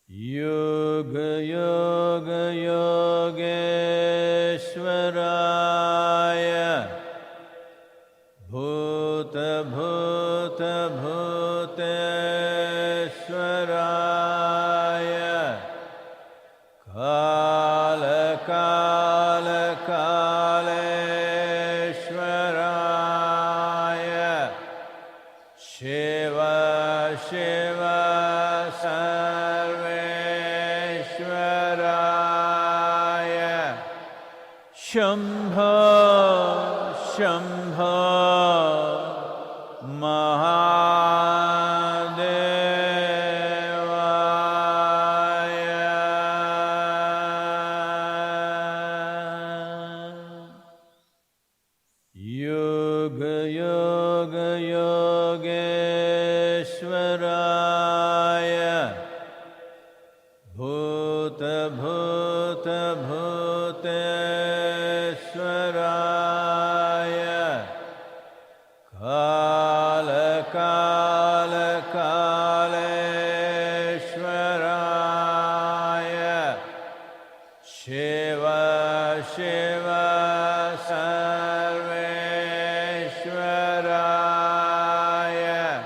Yoga Yoga Yogeshwaraya Bhuta Bhuta Bhuteshwaraya Kala Kala Kaleshwaraya Shiva Shiva Sarveshwaraya Shambho Shambho Yoga Yoga Yogeshwaraya Bhuta Bhuta Bhuteshwaraya Kala Kala Kaleshwaraya Shiva Shiva Sarveshwaraya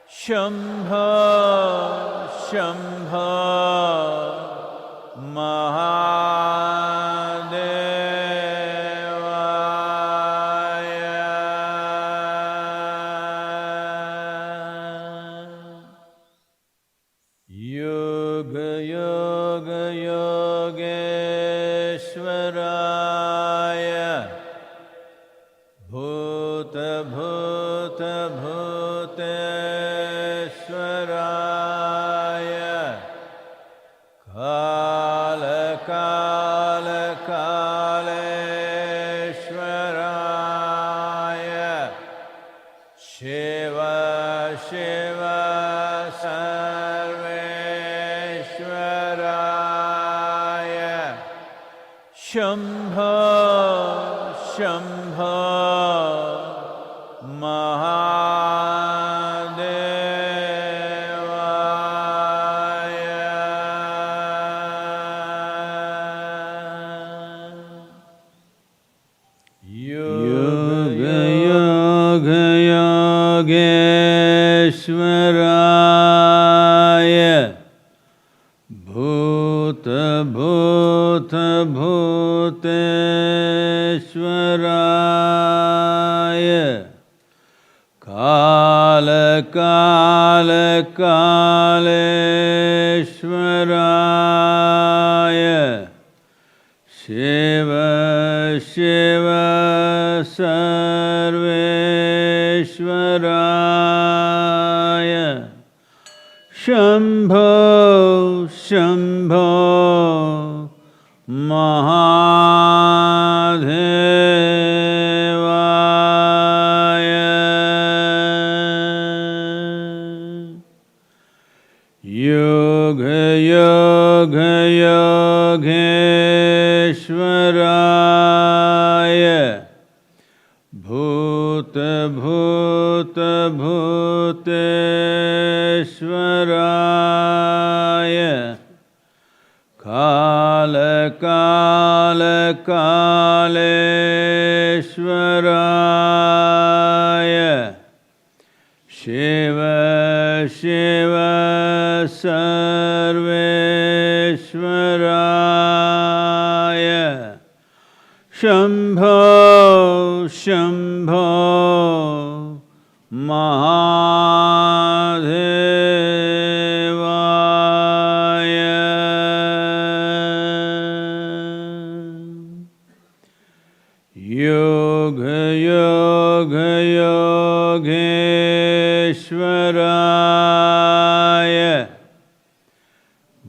Shambho Shambho Yoga Yoga Yogeshwaraya Bhuta Bhuta Bhuteshwaraya Kala Kala Kaleshwaraya Shiva Shiva Sarveshwaraya Shambho Shambho Yoga Yoga Yogeshwaraya Bhuta Bhuta Bhuteshwaraya Kala Kala Kaleshwaraya Shiva Shiva Sarveshwaraya Shambho Shambho Mahadevaya Yoga Yoga Yogeshwaraya Bhuta Bhuta Bhuteshwaraya Kala Kala Kaleshwaraya Shiva Shiva Sarveshwaraya Shambho Shambho Mahadevaya Yoga Yoga Yogeshwaraya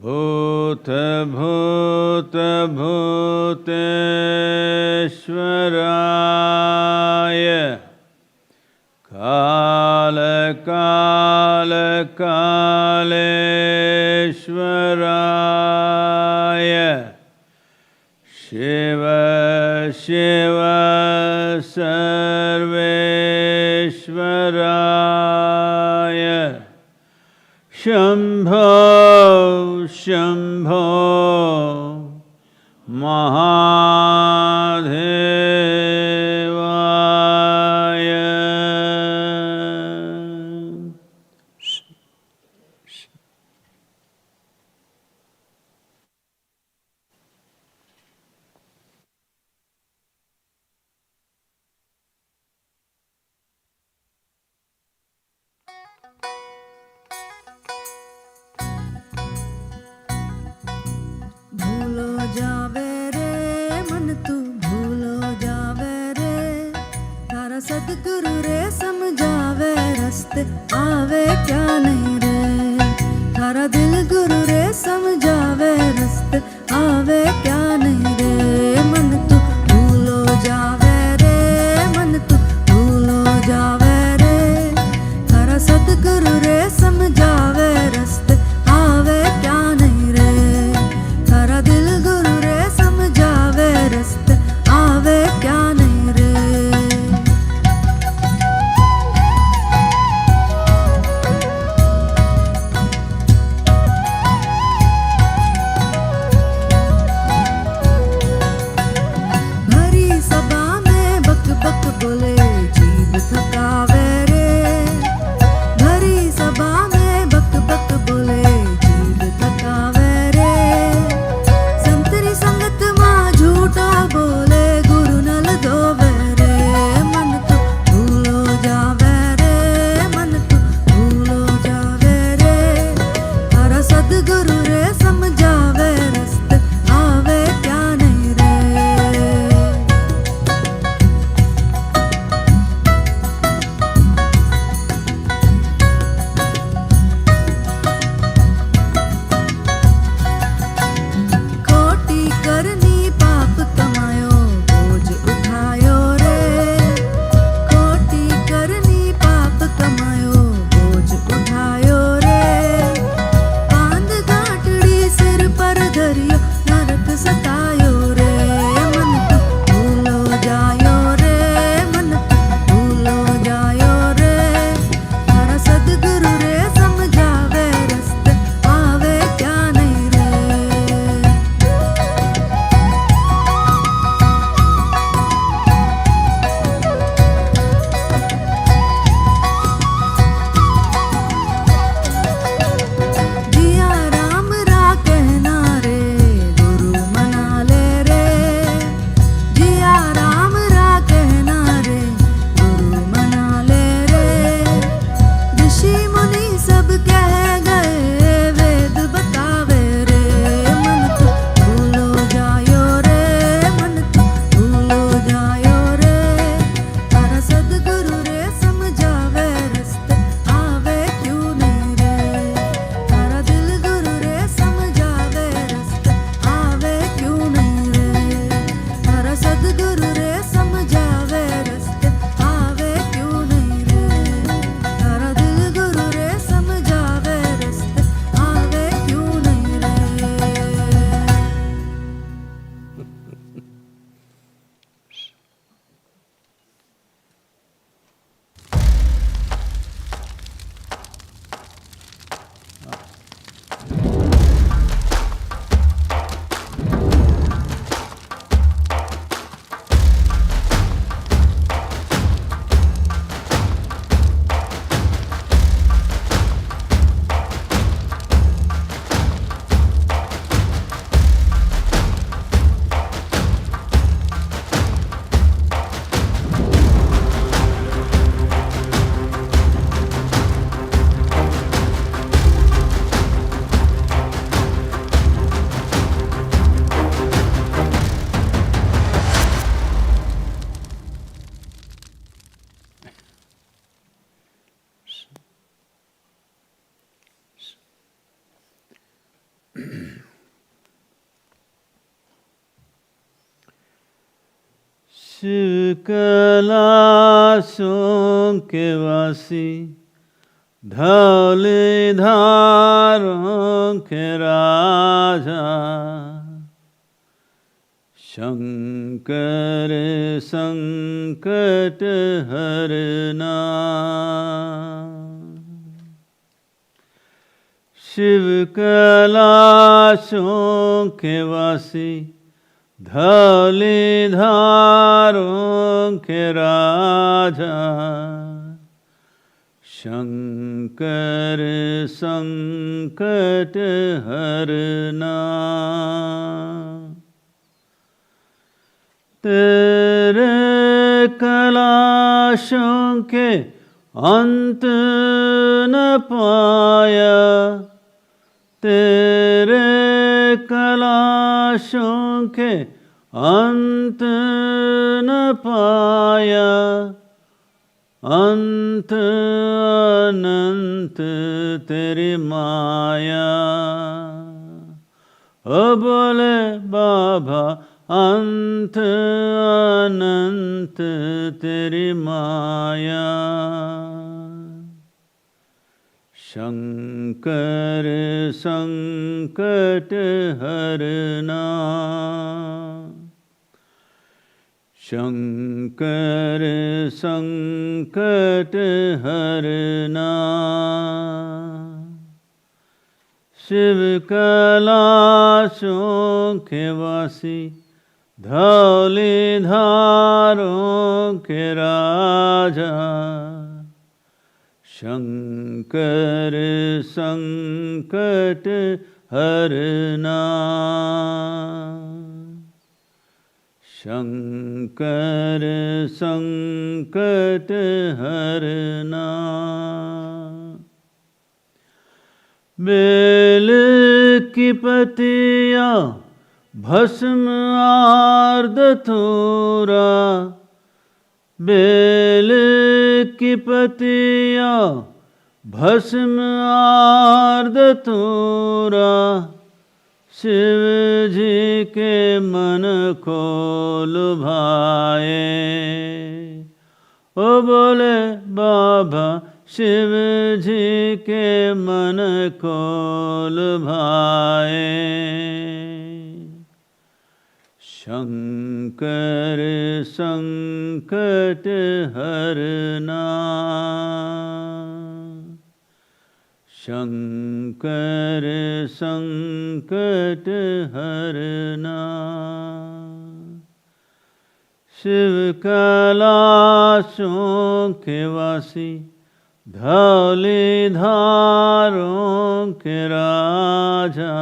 Bhuta Bhuta Bhuteshwaraya Kala Kala Kaleshwaraya Shiv Shiv सर्वेश्वराय Shambho Shambho महादेवाय। भूलो जावे रे मन तू भूलो जावे रे, तारा सदगुरु रे समझावे रस्ते आवे क्या नहीं रे, तारा दिल गुरु रे समझावे रस्ते आवे क्या नहीं रे। मन तू भूलो जावे रे मन तू भूलो जावे रे, तारा सदगुरु रे समझावे रस्ते आवे क्या नहीं रे, तारा दिल गुरु रे समझावे रस्ते आवे क्या नहीं रे। भरी सभा में बक बक बोले जीभ थकावे रे, भरी सभा में बक बक बोले जीभ थकावे रे, संतरी संगत मां झूठा बोले गुरु नल धोवे रे। मन तू भूलो जावे रे मन तू भूलो जावे रे, तारा सदगुरु रे समझावे रस्ते आवे क्या नहीं रे। खोटी करनी पाप कमायो बोझ उठायो रे, खोटी करनी पाप कमायो बोझ उठायो रे, बांध गांठड़ी सिर पर धरियो नरक सतायो रे। मन तू भूलो जायो रे मन तू भूलो जायो रे, तारा सदगुरु रे समझावे रस्ते आवे क्या नहीं रे। जिया राम रा कहना रे गुरु मना ले रे, जिया राम रा कहना रे गुरु मना ले रे, ऋषि मुनि सब कह गए वेद बतावे रे। मन तू भूलो जायो रे मन तू भूलो जायो रे, तारा सदगुरु रे समझावे रस्ते आवे क्यों नहीं रे, तारा दिल गुरु रे समझावे रस्ते आवे क्यों नहीं रे, तारा सदगुरु रे समझावे रस्ते आवे क्यों नहीं रे, तारा दिल गुरु रे समझावे रस्ते आवे क्यों नहीं रे। शिव कैलाशों के वासी धौले धारों के राजा, शंकर संकट हरना, शिव कैलाशों के वासी, धौली धारों के राजा, शंकर संकट हरना। तेरे कैलाशों के अंत न पाया, तेरे कैलाशों के अंत न पाया, अंत अनंत तेरी माया। ओ बोले बाबा अंत अनंत तेरी माया। शंकर संकट हरना, शंकर संकट हरना, शिव कैलाशों के वासी, धौली धारों के राजा, शंकर संकट हरना, शंकर संकट हरना। बेल की पतिया भस्म आर्द थोरा, बेल की पतिया भस्म आर्द थोरा, शिव जी के मन को लुभाए। ओ बोले बाबा शिव जी के मन को लुभाए। शंकर संकट हरना, शंकर संकट हरना, शिव कैलाशों के वासी, धौली धारों के राजा,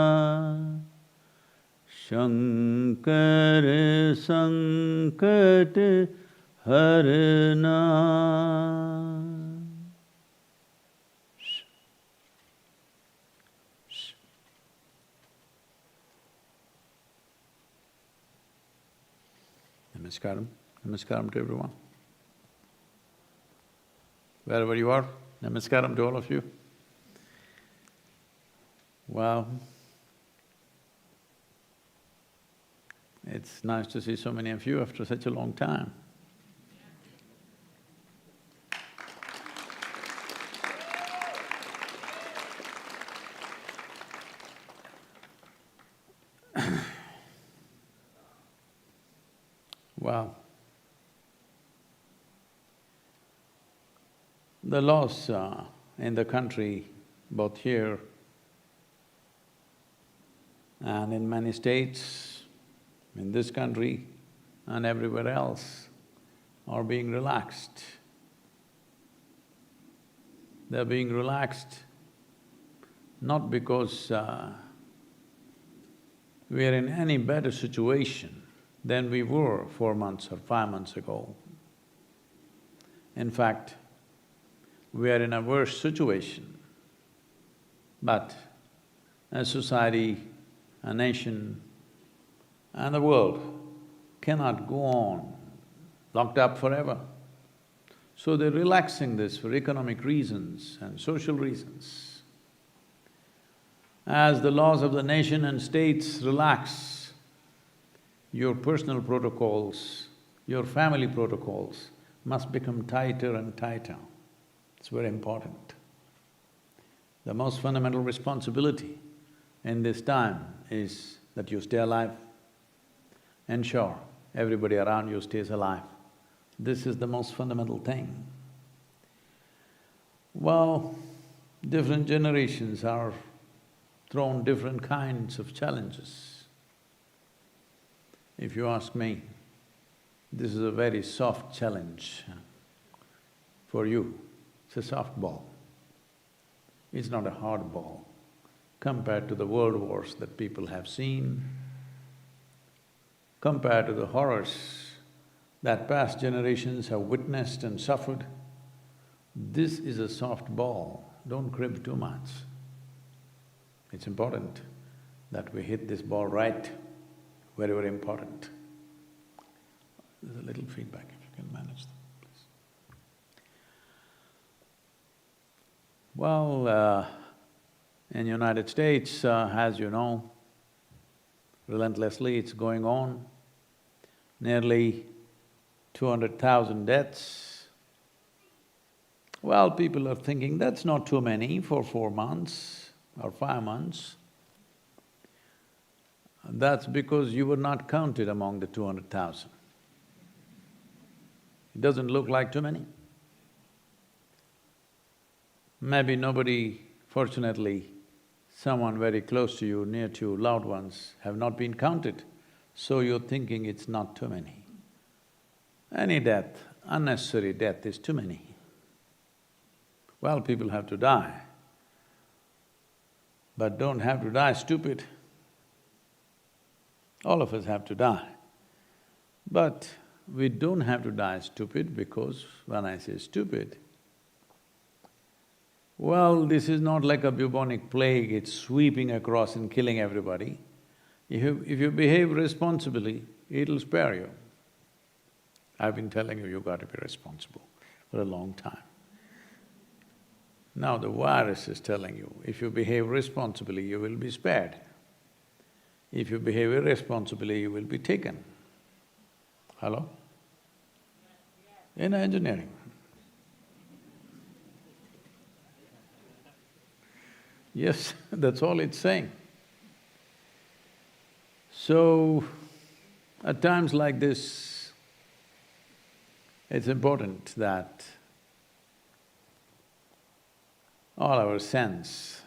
शंकर संकट हरना। Namaskaram. Namaskaram to everyone. Wherever you are, namaskaram to all of you. Wow. It's nice to see so many of you after such a long time. Wow. The laws in the country, both here and in many states, in this country and everywhere else, are being relaxed. They're being relaxed not because we are in any better situation than we were 4 months or 5 months ago. In fact, we are in a worse situation. But a society, a nation and the world cannot go on locked up forever. So they're relaxing this for economic reasons and social reasons. As the laws of the nation and states relax, your personal protocols, your family protocols must become tighter and tighter. It's very important. The most fundamental responsibility in this time is that you stay alive. ensure everybody around you stays alive. This is the most fundamental thing. Well, different generations are thrown different kinds of challenges. If you ask me, this is a very soft challenge for you. It's a soft ball. It's not a hard ball compared to the world wars that people have seen, compared to the horrors that past generations have witnessed and suffered. This is a soft ball, don't crib too much. It's important that we hit this ball right, very, very important. There's a little feedback, if you can manage that, please. Well, in United States, as you know, relentlessly it's going on. Nearly 200,000 deaths. Well, people are thinking that's not too many for 4 months or 5 months. That's because you were not counted among the 200,000. It doesn't look like too many. Maybe nobody, fortunately, someone very close to you, near to you, loved ones have not been counted, so you're thinking it's not too many. Any death, unnecessary death is too many. Well, people have to die, but don't have to die stupid. All of us have to die. But we don't have to die stupid because when I say stupid, well, this is not like a bubonic plague, it's sweeping across and killing everybody. If you behave responsibly, it'll spare you. I've been telling you, got to be responsible for a long time. Now the virus is telling you, if you behave responsibly, you will be spared. If you behave irresponsibly, you will be taken. Hello? In engineering. Yes, that's all it's saying. So, at times like this, it's important that all our sense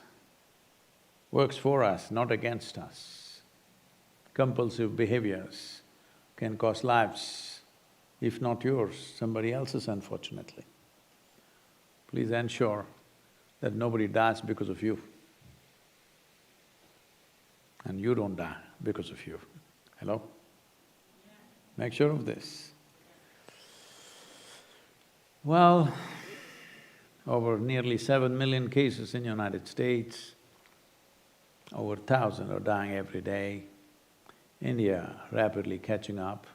works for us, not against us. Compulsive behaviors can cost lives, if not yours, somebody else's, unfortunately. Please ensure that nobody dies because of you. And you don't die because of you. Hello? Make sure of this. Well, over nearly 7 million cases in United States, over 1,000 are dying every day. India rapidly catching up,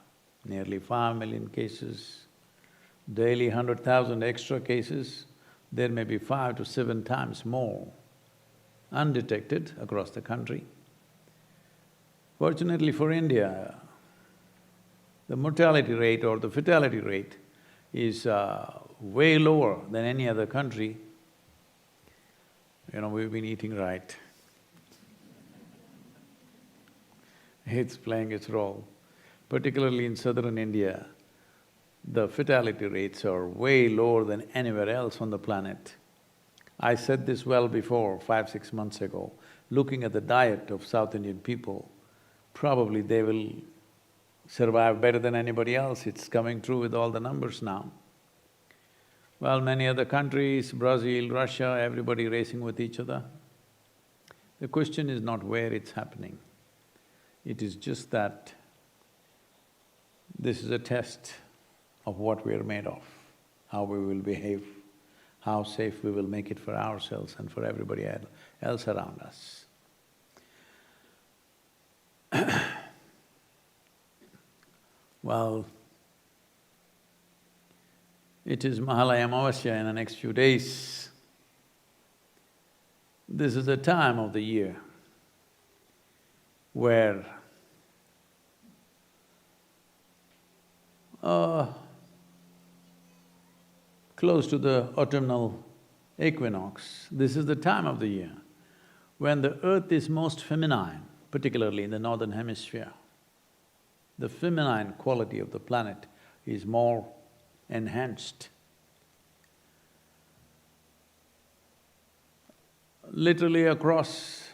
nearly 5 million cases, daily 100,000 extra cases. There may be 5 to 7 times more undetected across the country. Fortunately for India, the mortality rate or the fatality rate is way lower than any other country. You know, we've been eating right. It's playing its role. Particularly in southern India, the fatality rates are way lower than anywhere else on the planet. I said this well before, 5-6 months ago. Looking at the diet of South Indian people, probably they will survive better than anybody else. It's coming true with all the numbers now. Well, many other countries, Brazil, Russia, everybody racing with each other. The question is not where it's happening. It is just that this is a test of what we are made of, how we will behave, how safe we will make it for ourselves and for everybody else around us. Well, it is Mahalaya Amavasya in the next few days. This is a time of the year where close to the autumnal equinox, this is the time of the year when the earth is most feminine, particularly in the northern hemisphere. the feminine quality of the planet is more enhanced. Literally across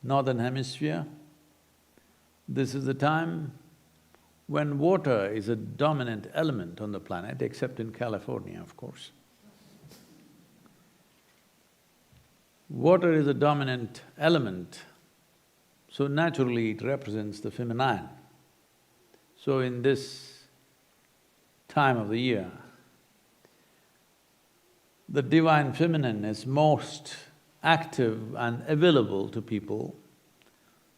northern hemisphere, this is the time when water is a dominant element on the planet, except in California, of course. Water is a dominant element, so naturally it represents the feminine. So in this time of the year, the divine feminine is most active and available to people.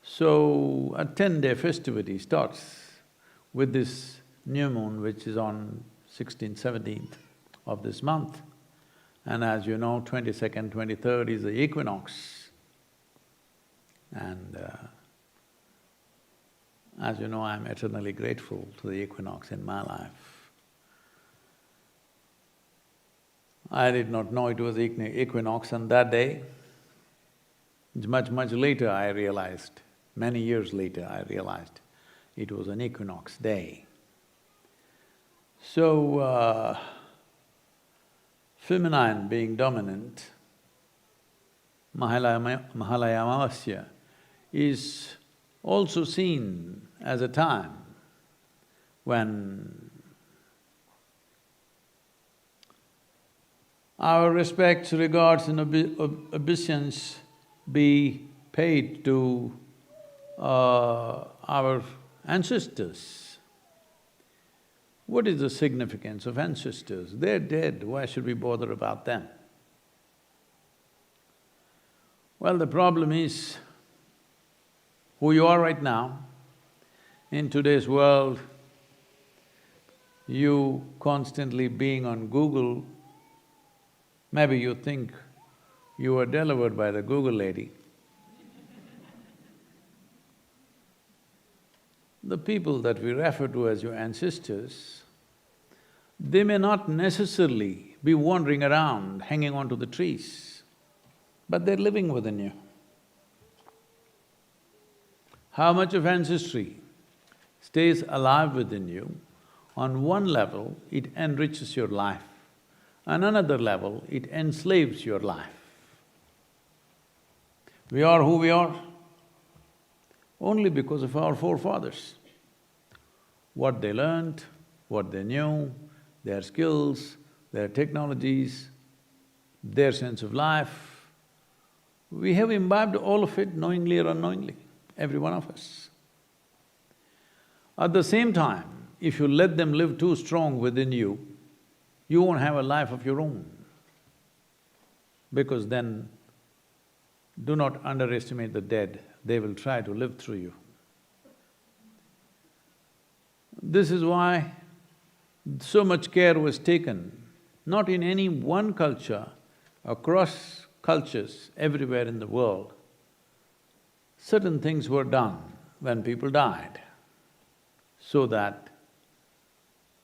So a 10-day festivity starts with this new moon, which is on 16th, 17th of this month. And as you know, 22nd, 23rd is the equinox. And as you know, I'm eternally grateful to the equinox in my life. I did not know it was equinox on that day. Much later I realized, many years later I realized it was an equinox day. So, feminine being dominant, Mahalaya Amavasya is also seen as a time when our respects, regards and obeisance be paid to our ancestors. What is the significance of ancestors? They're dead, why should we bother about them? Well, the problem is, who you are right now, in today's world, you constantly being on Google, maybe you think you were delivered by the Google lady. The people that we refer to as your ancestors, they may not necessarily be wandering around, hanging onto the trees, but they're living within you. How much of ancestry stays alive within you? On one level, it enriches your life. On another level, it enslaves your life. We are who we are only because of our forefathers. What they learned, what they knew, their skills, their technologies, their sense of life, we have imbibed all of it knowingly or unknowingly, every one of us. At the same time, if you let them live too strong within you, you won't have a life of your own. Because then, do not underestimate the dead, they will try to live through you. This is why so much care was taken, not in any one culture, across cultures everywhere in the world. Certain things were done when people died, so that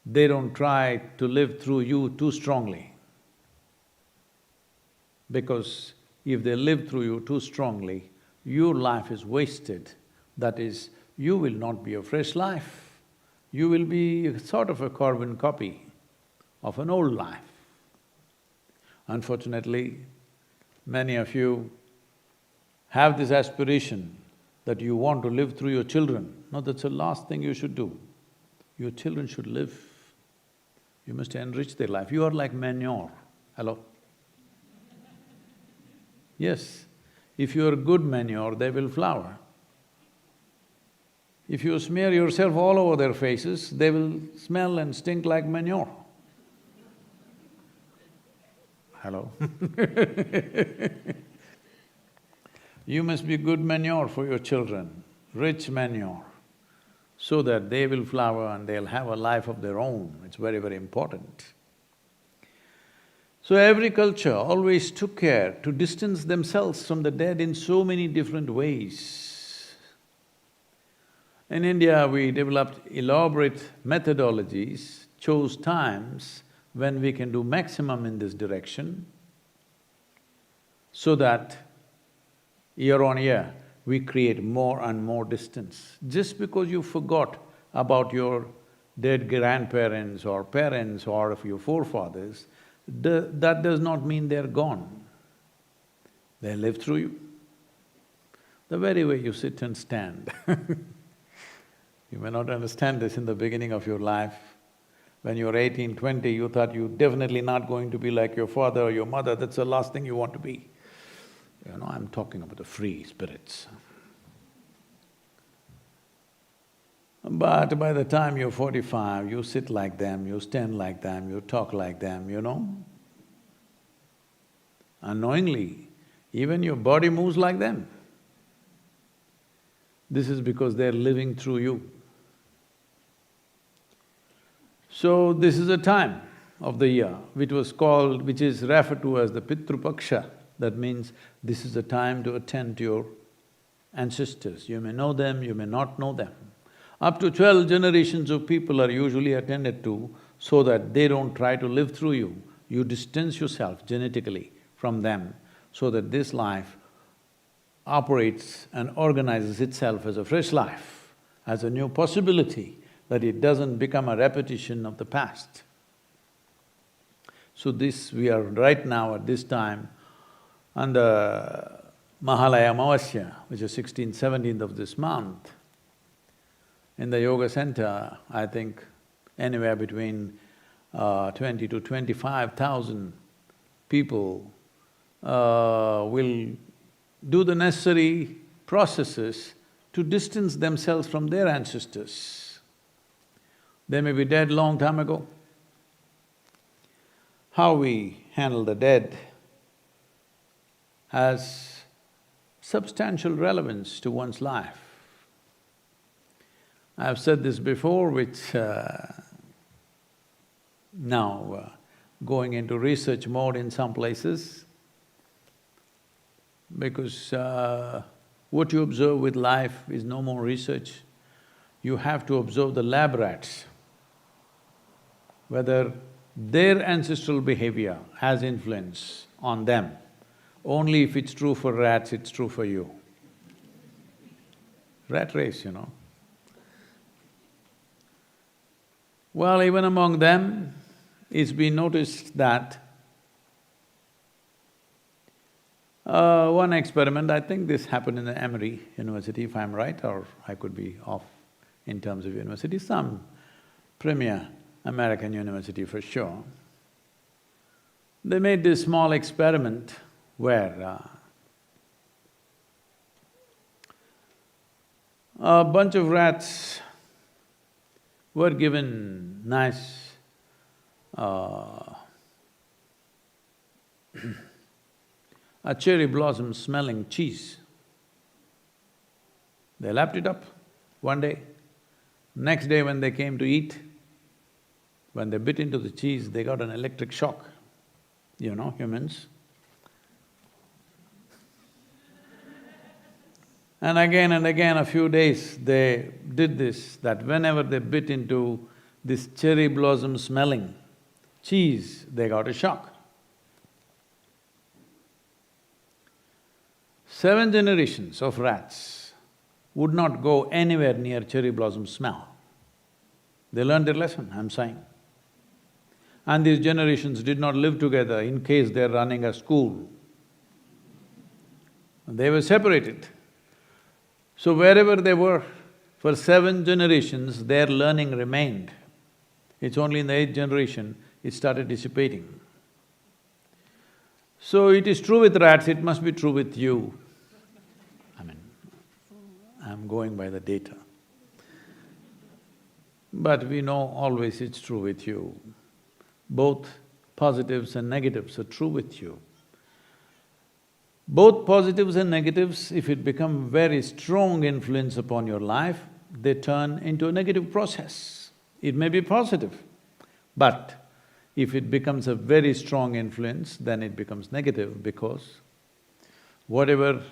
they don't try to live through you too strongly. Because if they live through you too strongly, your life is wasted. That is, you will not be a fresh life. You will be sort of a carbon copy of an old life. Unfortunately, many of you have this aspiration that you want to live through your children. No, that's the last thing you should do. Your children should live. You must enrich their life. You are like manure. Hello? Yes, if you are good manure, they will flower. If you smear yourself all over their faces, they will smell and stink like manure. Hello? You must be good manure for your children, rich manure, so that they will flower and they'll have a life of their own. It's very, very important. So every culture always took care to distance themselves from the dead in so many different ways. In India, we developed elaborate methodologies, chose times when we can do maximum in this direction, so that year on year, we create more and more distance. Just because you forgot about your dead grandparents or parents or of your forefathers, that does not mean they're gone. They live through you. The very way you sit and stand you may not understand this in the beginning of your life. When you were 18, 20, you thought you're definitely not going to be like your father or your mother, that's the last thing you want to be. You know, I'm talking about the free spirits. But by the time you're 45, you sit like them, you stand like them, you talk like them, you know. Unknowingly, even your body moves like them. This is because they're living through you. So this is a time of the year which is referred to as the Pitru Paksha. That means this is a time to attend to your ancestors. You may know them, you may not know them. Up to 12 generations of people are usually attended to so that they don't try to live through you. You distance yourself genetically from them so that this life operates and organizes itself as a fresh life, as a new possibility, that it doesn't become a repetition of the past. So we are right now at this time on the Mahalaya Amavasya, which is 16th, 17th of this month. In the yoga center, I think anywhere between 20 to 25,000 people will do the necessary processes to distance themselves from their ancestors. They may be dead long time ago. How we handle the dead has substantial relevance to one's life. I've said this before, which now going into research mode in some places, because what you observe with life is no more research. You have to observe the lab rats, whether their ancestral behavior has influence on them. Only if it's true for rats, it's true for you. Rat race, you know. Well, even among them, it's been noticed that one experiment, I think this happened in the Emory University, if I'm right, or I could be off in terms of university, some premier American university for sure. They made this small experiment where a bunch of rats were given nice a cherry blossom smelling cheese. They lapped it up one day. Next day when they came to eat, when they bit into the cheese, they got an electric shock. You know, humans. And again, a few days, they did this, that whenever they bit into this cherry blossom smelling cheese, they got a shock. 7 generations of rats would not go anywhere near cherry blossom smell. They learned their lesson, I'm saying. And these generations did not live together in case they're running a school. They were separated. So wherever they were, for 7 generations, their learning remained. It's only in the 8th generation, it started dissipating. So it is true with rats, it must be true with you. I mean, I'm going by the data. But we know always it's true with you. Both positives and negatives are true with you. Both positives and negatives, if it become very strong influence upon your life, they turn into a negative process. It may be positive, but if it becomes a very strong influence, then it becomes negative because whatever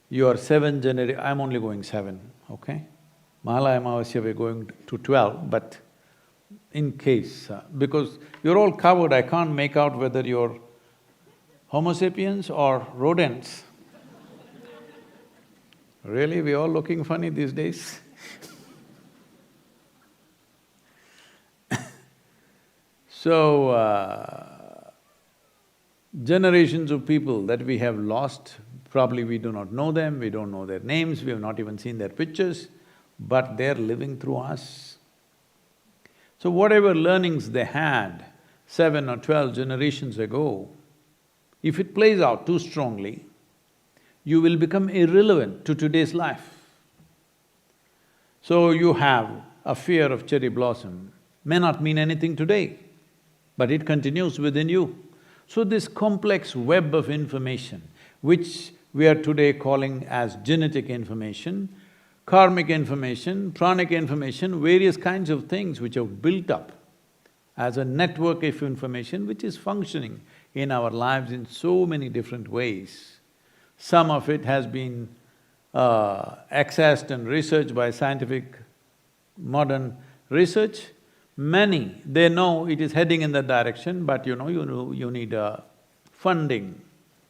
your 7 I'm only going 7, okay? Mahalaya Amavasya we're going to 12, but in case, because you're all covered, I can't make out whether you're Homo sapiens or rodents. Really, we're all looking funny these days So, generations of people that we have lost, probably we do not know them, we don't know their names, we have not even seen their pictures, but they're living through us. So whatever learnings they had 7 or 12 generations ago, if it plays out too strongly, you will become irrelevant to today's life. So you have a fear of cherry blossom, may not mean anything today, but it continues within you. So this complex web of information, which we are today calling as genetic information, karmic information, pranic information, various kinds of things which have built up as a network of information which is functioning in our lives in so many different ways. Some of it has been accessed and researched by scientific modern research. Many, they know it is heading in that direction, but you need funding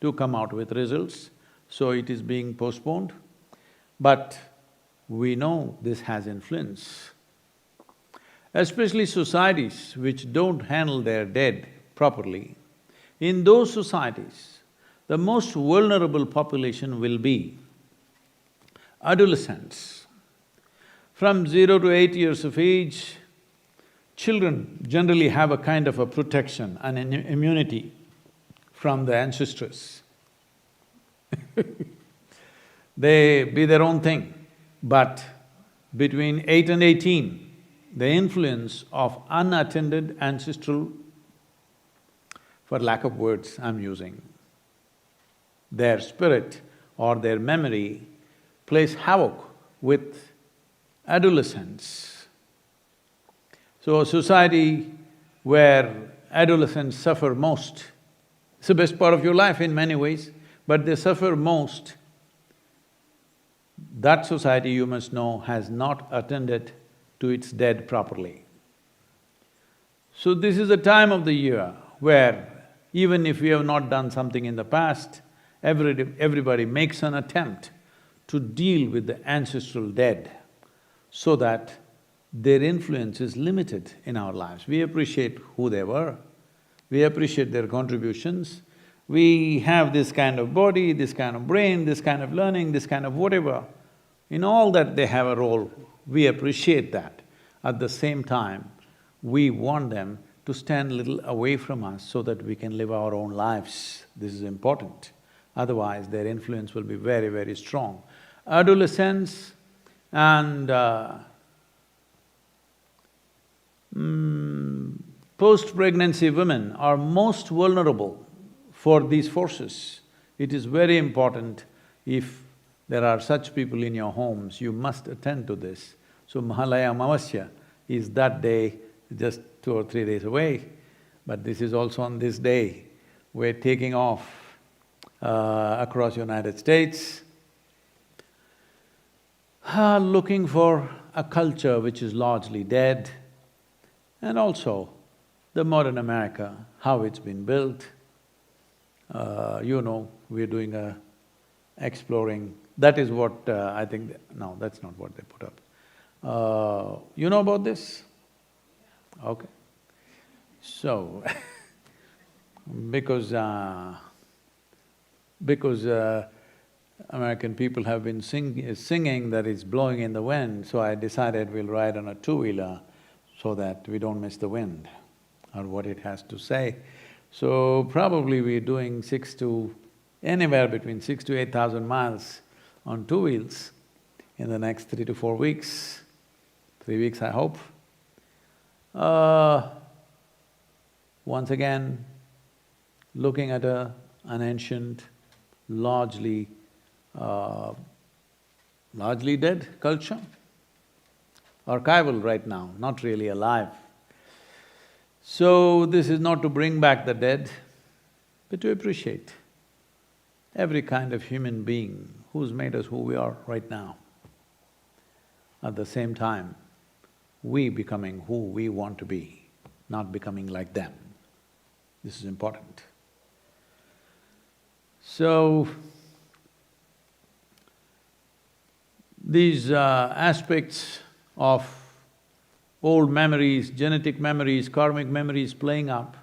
to come out with results, so it is being postponed. But we know this has influence. Especially societies which don't handle their dead properly. In those societies, the most vulnerable population will be adolescents. From 0 to 8 years of age, children generally have a kind of a protection and an immunity from the ancestors. They be their own thing, but between 8 and 18, the influence of unattended ancestral, for lack of words I'm using, their spirit or their memory plays havoc with adolescents. So a society where adolescents suffer most, it's the best part of your life in many ways, but they suffer most, that society, you must know, has not attended to its dead properly. So this is a time of the year where even if we have not done something in the past, everybody makes an attempt to deal with the ancestral dead so that their influence is limited in our lives. We appreciate who they were, we appreciate their contributions, we have this kind of body, this kind of brain, this kind of learning, this kind of whatever. In all that they have a role, we appreciate that. At the same time, we want them to stand a little away from us so that we can live our own lives. This is important. Otherwise, their influence will be very, very strong. Adolescents and post-pregnancy women are most vulnerable for these forces. It is very important, if there are such people in your homes, you must attend to this. So Mahalaya Amavasya is that day, just 2 or 3 days away, but this is also on this day. We're taking off across United States, looking for a culture which is largely dead, and also the modern America, how it's been built. We're doing a exploring, that is what I think… no, that's not what they put up. You know about this? Okay. So, because American people have been singing that it's blowing in the wind, so I decided we'll ride on a two-wheeler so that we don't miss the wind or what it has to say. So probably we're doing anywhere between 6,000 to 8,000 miles on two wheels in the next 3 to 4 weeks, 3 weeks I hope. Once again, looking at an ancient, largely dead culture, archival right now, not really alive. So this is not to bring back the dead, but to appreciate every kind of human being who's made us who we are right now. At the same time, we becoming who we want to be, not becoming like them. This is important. So, these aspects of old memories, genetic memories, karmic memories playing up.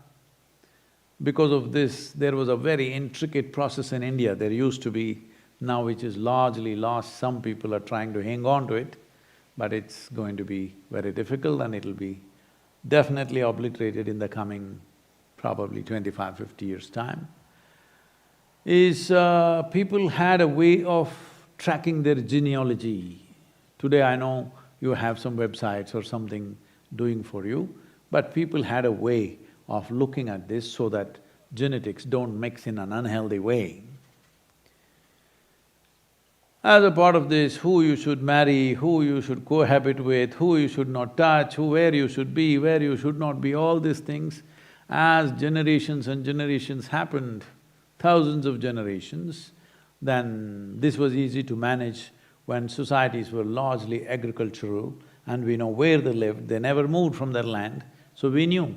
Because of this, there was a very intricate process in India, there used to be, now which is largely lost. Some people are trying to hang on to it, but it's going to be very difficult and it'll be definitely obliterated in the coming probably 25, 50 years' time, is people had a way of tracking their genealogy. Today I know you have some websites or something doing for you, but people had a way of looking at this so that genetics don't mix in an unhealthy way. As a part of this, who you should marry, who you should cohabit with, who you should not touch, where you should be, where you should not be, all these things, as generations and generations happened, thousands of generations, then this was easy to manage when societies were largely agricultural and we know where they lived, they never moved from their land, so we knew.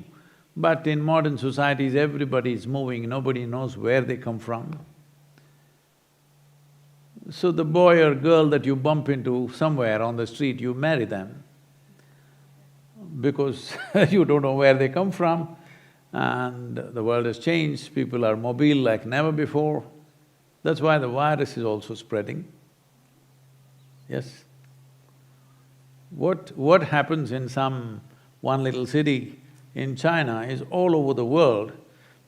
But in modern societies, everybody is moving, nobody knows where they come from. So the boy or girl that you bump into somewhere on the street, you marry them because you don't know where they come from, and the world has changed, people are mobile like never before. That's why the virus is also spreading. Yes? What happens in one little city in China is all over the world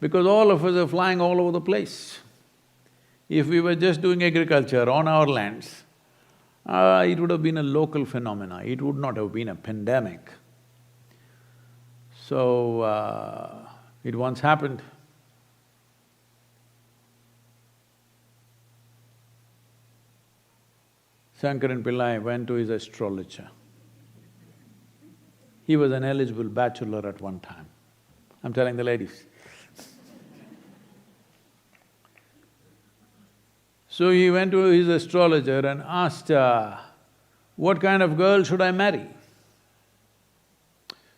because all of us are flying all over the place. If we were just doing agriculture on our lands, it would have been a local phenomena, it would not have been a pandemic. So, it once happened. Shankaran Pillai went to his astrologer. He was an eligible bachelor at one time. I'm telling the ladies. So he went to his astrologer and asked, what kind of girl should I marry?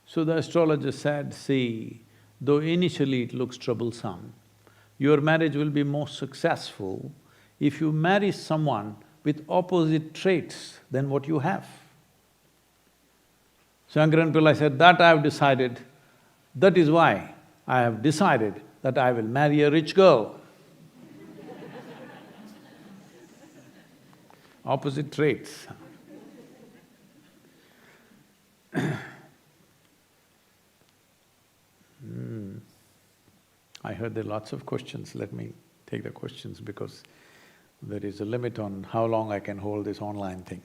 So the astrologer said, see, though initially it looks troublesome, your marriage will be more successful if you marry someone with opposite traits than what you have. Shankaran Pillai said, that I have decided, that is why I have decided that I will marry a rich girl. Opposite traits. I heard there are lots of questions, let me take the questions because there is a limit on how long I can hold this online thing.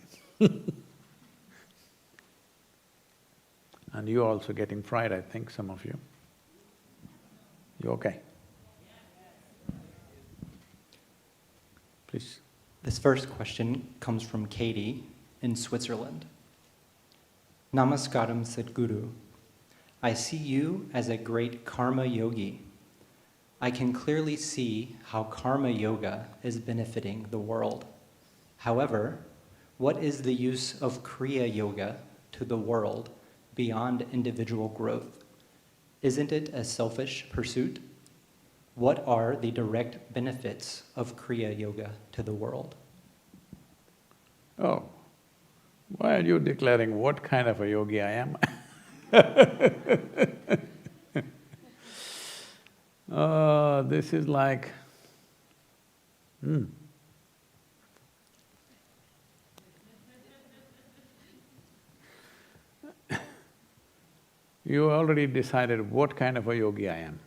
And you're also getting fried, I think, some of you. You okay? Please. This first question comes from Katie in Switzerland. Namaskaram Sadhguru. I see you as a great karma yogi. I can clearly see how karma yoga is benefiting the world. However, what is the use of Kriya yoga to the world beyond individual growth? Isn't it a selfish pursuit? What are the direct benefits of Kriya Yoga to the world? Oh, why are you declaring what kind of a yogi I am? This is like… You already decided what kind of a yogi I am.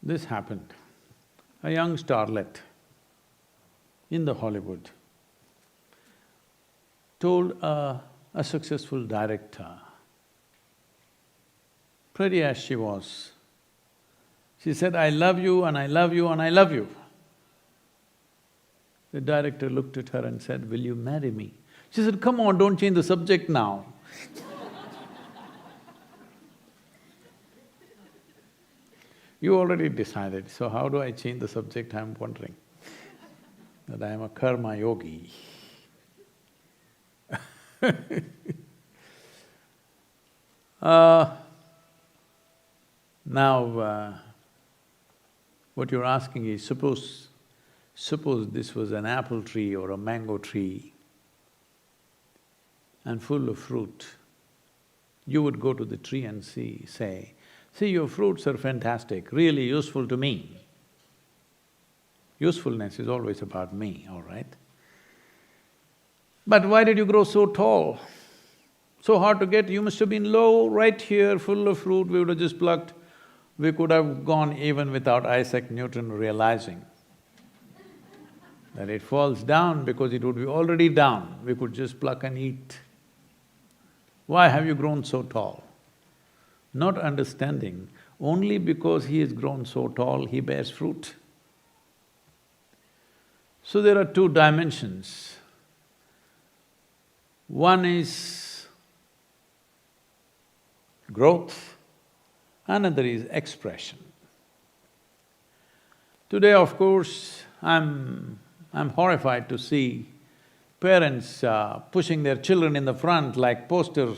This happened. A young starlet in the Hollywood told a successful director, pretty as she was, she said, I love you and I love you and I love you. The director looked at her and said, will you marry me? She said, come on, don't change the subject now. You already decided, so how do I change the subject, I'm wondering. That I am a karma yogi. Now, what you're asking is, suppose Suppose this was an apple tree or a mango tree and full of fruit. You would go to the tree and say, "See, your fruits are fantastic, really useful to me." Usefulness is always about me, all right? But why did you grow so tall? So hard to get, you must have been low, right here, full of fruit, we would have just plucked. We could have gone even without Isaac Newton realizing that it falls down because it would be already down, we could just pluck and eat. Why have you grown so tall? Not understanding, only because he has grown so tall, he bears fruit. So there are two dimensions. One is growth, another is expression. Today, of course, I'm horrified to see parents pushing their children in the front like poster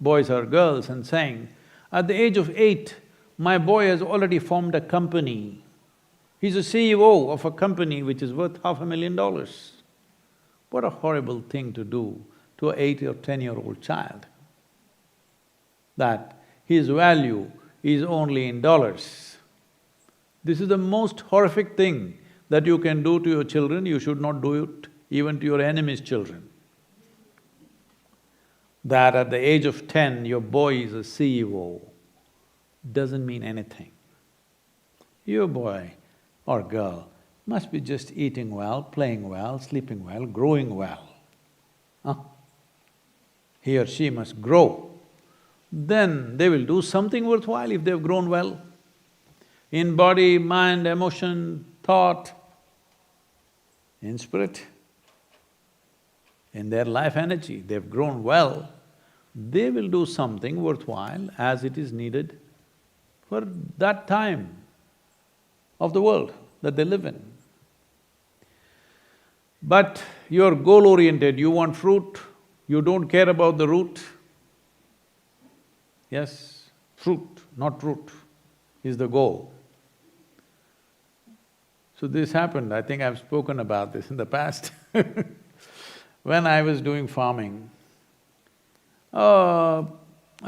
boys or girls and saying, "At the age of 8, my boy has already formed a company. He's a CEO of a company which is worth $500,000. What a horrible thing to do to an 8 or 10-year-old child, that his value is only in dollars. This is the most horrific thing that you can do to your children, you should not do it even to your enemy's children. That at the age of 10, your boy is a CEO doesn't mean anything. Your boy or girl must be just eating well, playing well, sleeping well, growing well. Huh? He or she must grow. Then they will do something worthwhile if they've grown well. In body, mind, emotion, thought, in spirit, in their life energy, they've grown well, they will do something worthwhile as it is needed for that time of the world that they live in. But you're goal-oriented, you want fruit, you don't care about the root. Yes, fruit, not root, is the goal. So this happened, I think I've spoken about this in the past. When I was doing farming, a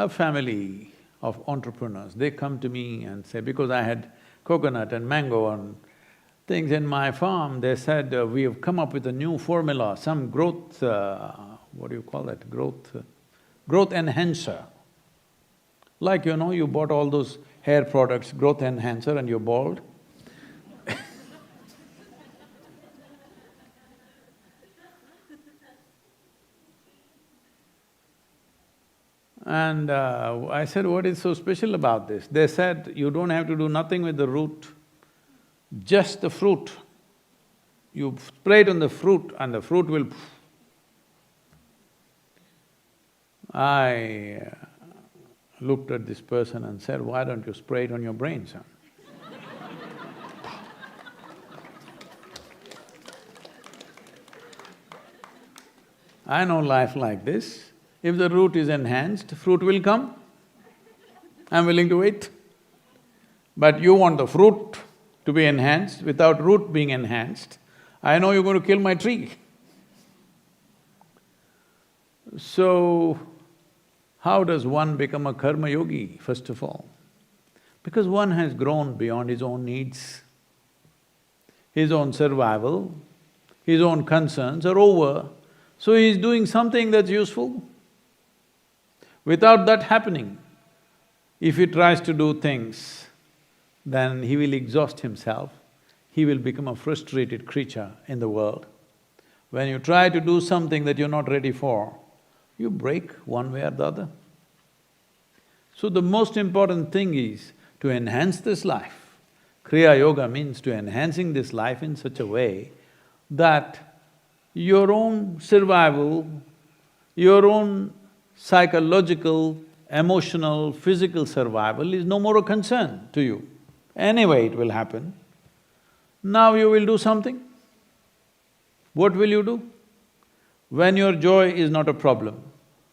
family of entrepreneurs, they come to me and say, because I had coconut and mango and things in my farm, they said, "We have come up with a new formula, some growth… what do you call that? Growth enhancer. Like, you bought all those hair products, growth enhancer, and you're bald." And I said, "What is so special about this?" They said, "You don't have to do nothing with the root, just the fruit. You spray it on the fruit and the fruit will… I looked at this person and said, "Why don't you spray it on your brain, son?" I know life like this. If the root is enhanced, fruit will come. I'm willing to wait. But you want the fruit to be enhanced without root being enhanced, I know you're going to kill my tree. So, how does one become a karma yogi, first of all? Because one has grown beyond his own needs. His own survival, his own concerns are over, so he's doing something that's useful. Without that happening, if he tries to do things, then he will exhaust himself, he will become a frustrated creature in the world. When you try to do something that you're not ready for, you break one way or the other. So the most important thing is to enhance this life. Kriya Yoga means to enhancing this life in such a way that your own survival, your own psychological, emotional, physical survival is no more a concern to you. Anyway, it will happen. Now you will do something. What will you do? When your joy is not a problem,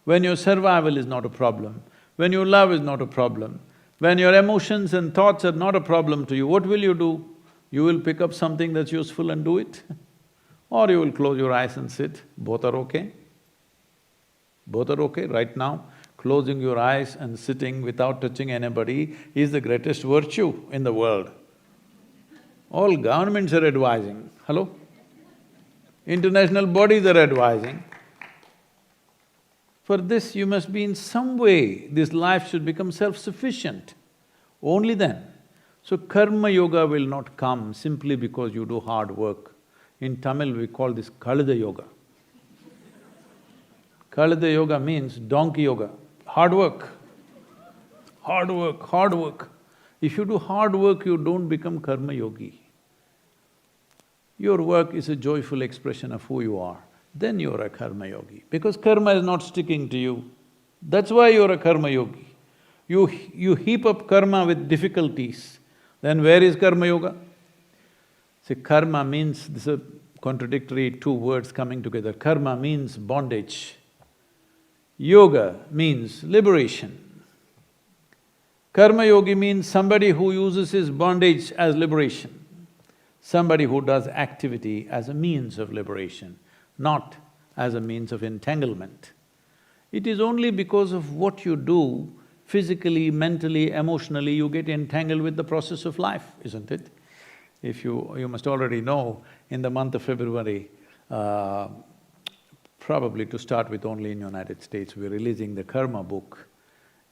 when your survival is not a problem, when your love is not a problem, when your emotions and thoughts are not a problem to you, what will you do? You will pick up something that's useful and do it, or you will close your eyes and sit. Both are okay. Both are okay. Right now, closing your eyes and sitting without touching anybody is the greatest virtue in the world. All governments are advising, hello? International bodies are advising. For this, you must be in some way, this life should become self-sufficient. Only then. So karma yoga will not come simply because you do hard work. In Tamil, we call this Kalida yoga. Kalida yoga means donkey yoga, hard work. Hard work, hard work. If you do hard work, you don't become karma yogi. Your work is a joyful expression of who you are, then you're a karma yogi. Because karma is not sticking to you, that's why you're a karma yogi. You heap up karma with difficulties, then where is karma yoga? See, karma means… this is a contradictory two words coming together. Karma means bondage. Yoga means liberation. Karma yogi means somebody who uses his bondage as liberation. Somebody who does activity as a means of liberation, not as a means of entanglement. It is only because of what you do, physically, mentally, emotionally, you get entangled with the process of life, isn't it? If you must already know, in the month of February, probably to start with only in United States, we're releasing the karma book.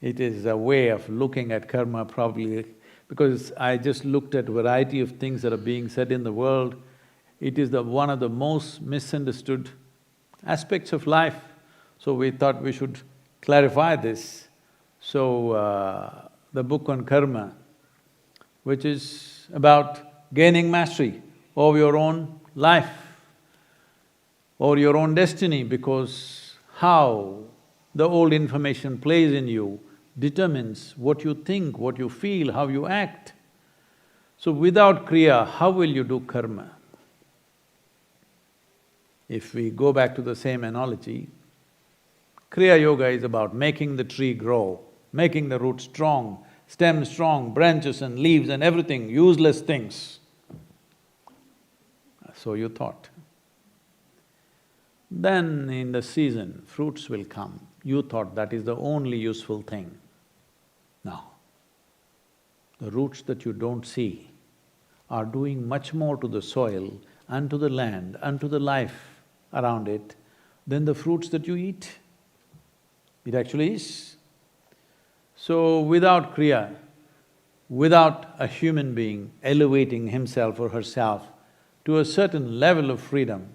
It is a way of looking at karma probably, because I just looked at variety of things that are being said in the world. It is one of the most misunderstood aspects of life, so we thought we should clarify this. So, the book on karma, which is about gaining mastery over your own life, over your own destiny, because how the old information plays in you determines what you think, what you feel, how you act. So without kriya, how will you do karma? If we go back to the same analogy, kriya yoga is about making the tree grow, making the root strong, stem strong, branches and leaves and everything, useless things. So you thought. Then in the season, fruits will come. You thought that is the only useful thing. No. The roots that you don't see are doing much more to the soil and to the land and to the life around it than the fruits that you eat. It actually is. So without kriya, without a human being elevating himself or herself to a certain level of freedom,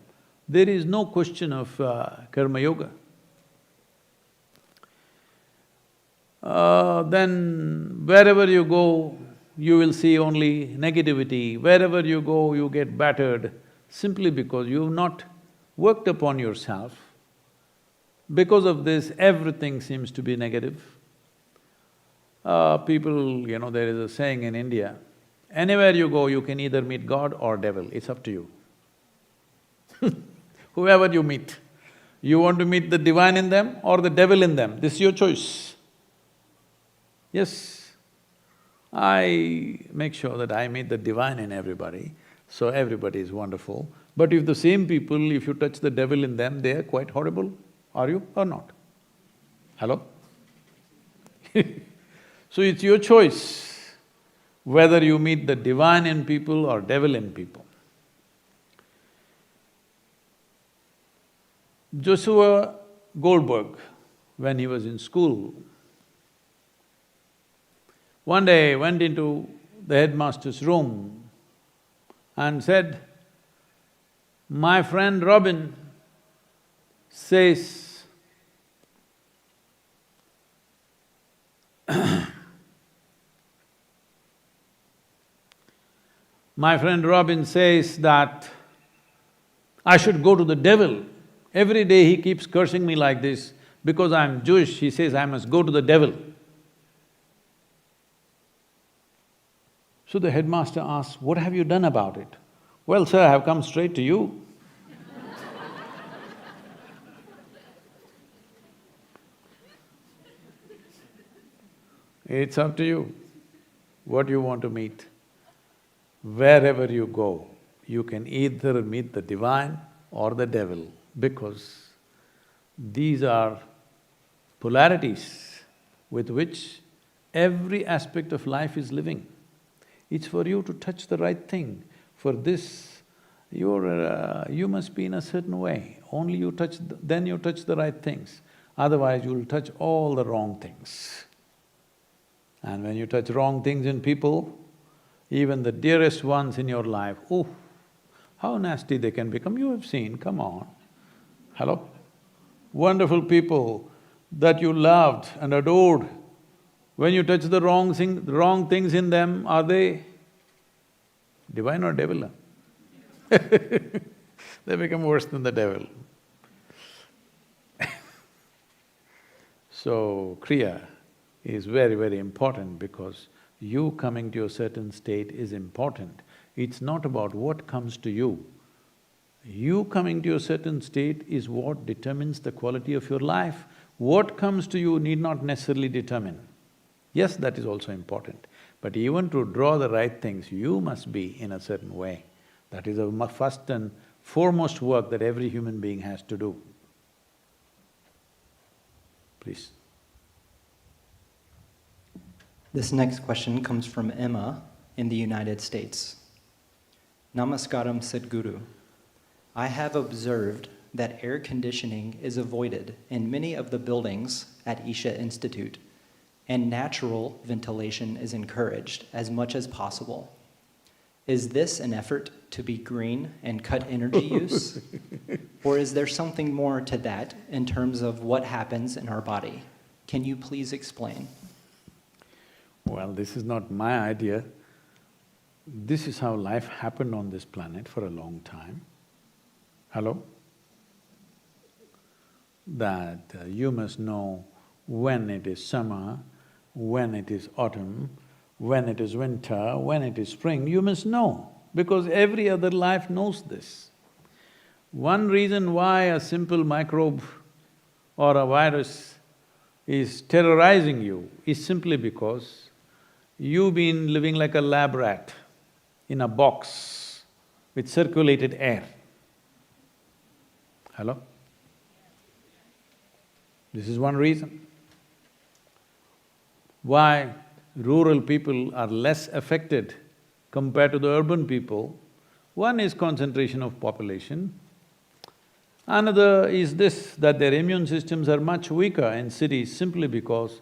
there is no question of karma yoga. Then wherever you go, you will see only negativity. Wherever you go, you get battered simply because you've not worked upon yourself. Because of this, everything seems to be negative. People, there is a saying in India, anywhere you go, you can either meet God or devil, it's up to you. Whoever you meet, you want to meet the divine in them or the devil in them, this is your choice. Yes, I make sure that I meet the divine in everybody, so everybody is wonderful. But if the same people, if you touch the devil in them, they are quite horrible, are you or not? Hello? So it's your choice whether you meet the divine in people or devil in people. Joshua Goldberg, when he was in school, one day went into the headmaster's room and said, "My friend Robin says my friend Robin says that I should go to the devil. Every day he keeps cursing me like this. Because I'm Jewish, he says I must go to the devil." So the headmaster asks, "What have you done about it?" "Well, sir, I have come straight to you." It's up to you what you want to meet. wherever you go, you can either meet the divine or the devil, because these are polarities with which every aspect of life is living. It's for you to touch the right thing. For this, you must be in a certain way. Only you touch… then you touch the right things. Otherwise, you'll touch all the wrong things. And when you touch wrong things in people, even the dearest ones in your life, oh, how nasty they can become, you have seen, come on. Hello? Wonderful people that you loved and adored, when you touch the wrong things in them, are they divine or devil? They become worse than the devil. So, Kriya is very, very important because you coming to a certain state is important. It's not about what comes to you. You coming to a certain state is what determines the quality of your life. What comes to you need not necessarily determine. Yes, that is also important. But even to draw the right things, you must be in a certain way. That is the first and foremost work that every human being has to do. Please. This next question comes from Emma in the United States. Namaskaram Sadhguru. I have observed that air conditioning is avoided in many of the buildings at Isha Institute, and natural ventilation is encouraged as much as possible. Is this an effort to be green and cut energy use? Or is there something more to that in terms of what happens in our body? Can you please explain? Well, this is not my idea. This is how life happened on this planet for a long time. Hello? That you must know when it is summer, when it is autumn, when it is winter, when it is spring, you must know, because every other life knows this. One reason why a simple microbe or a virus is terrorizing you is simply because you've been living like a lab rat in a box with circulated air. Hello? This is one reason. Why rural people are less affected compared to the urban people. One is concentration of population. Another is this, that their immune systems are much weaker in cities simply because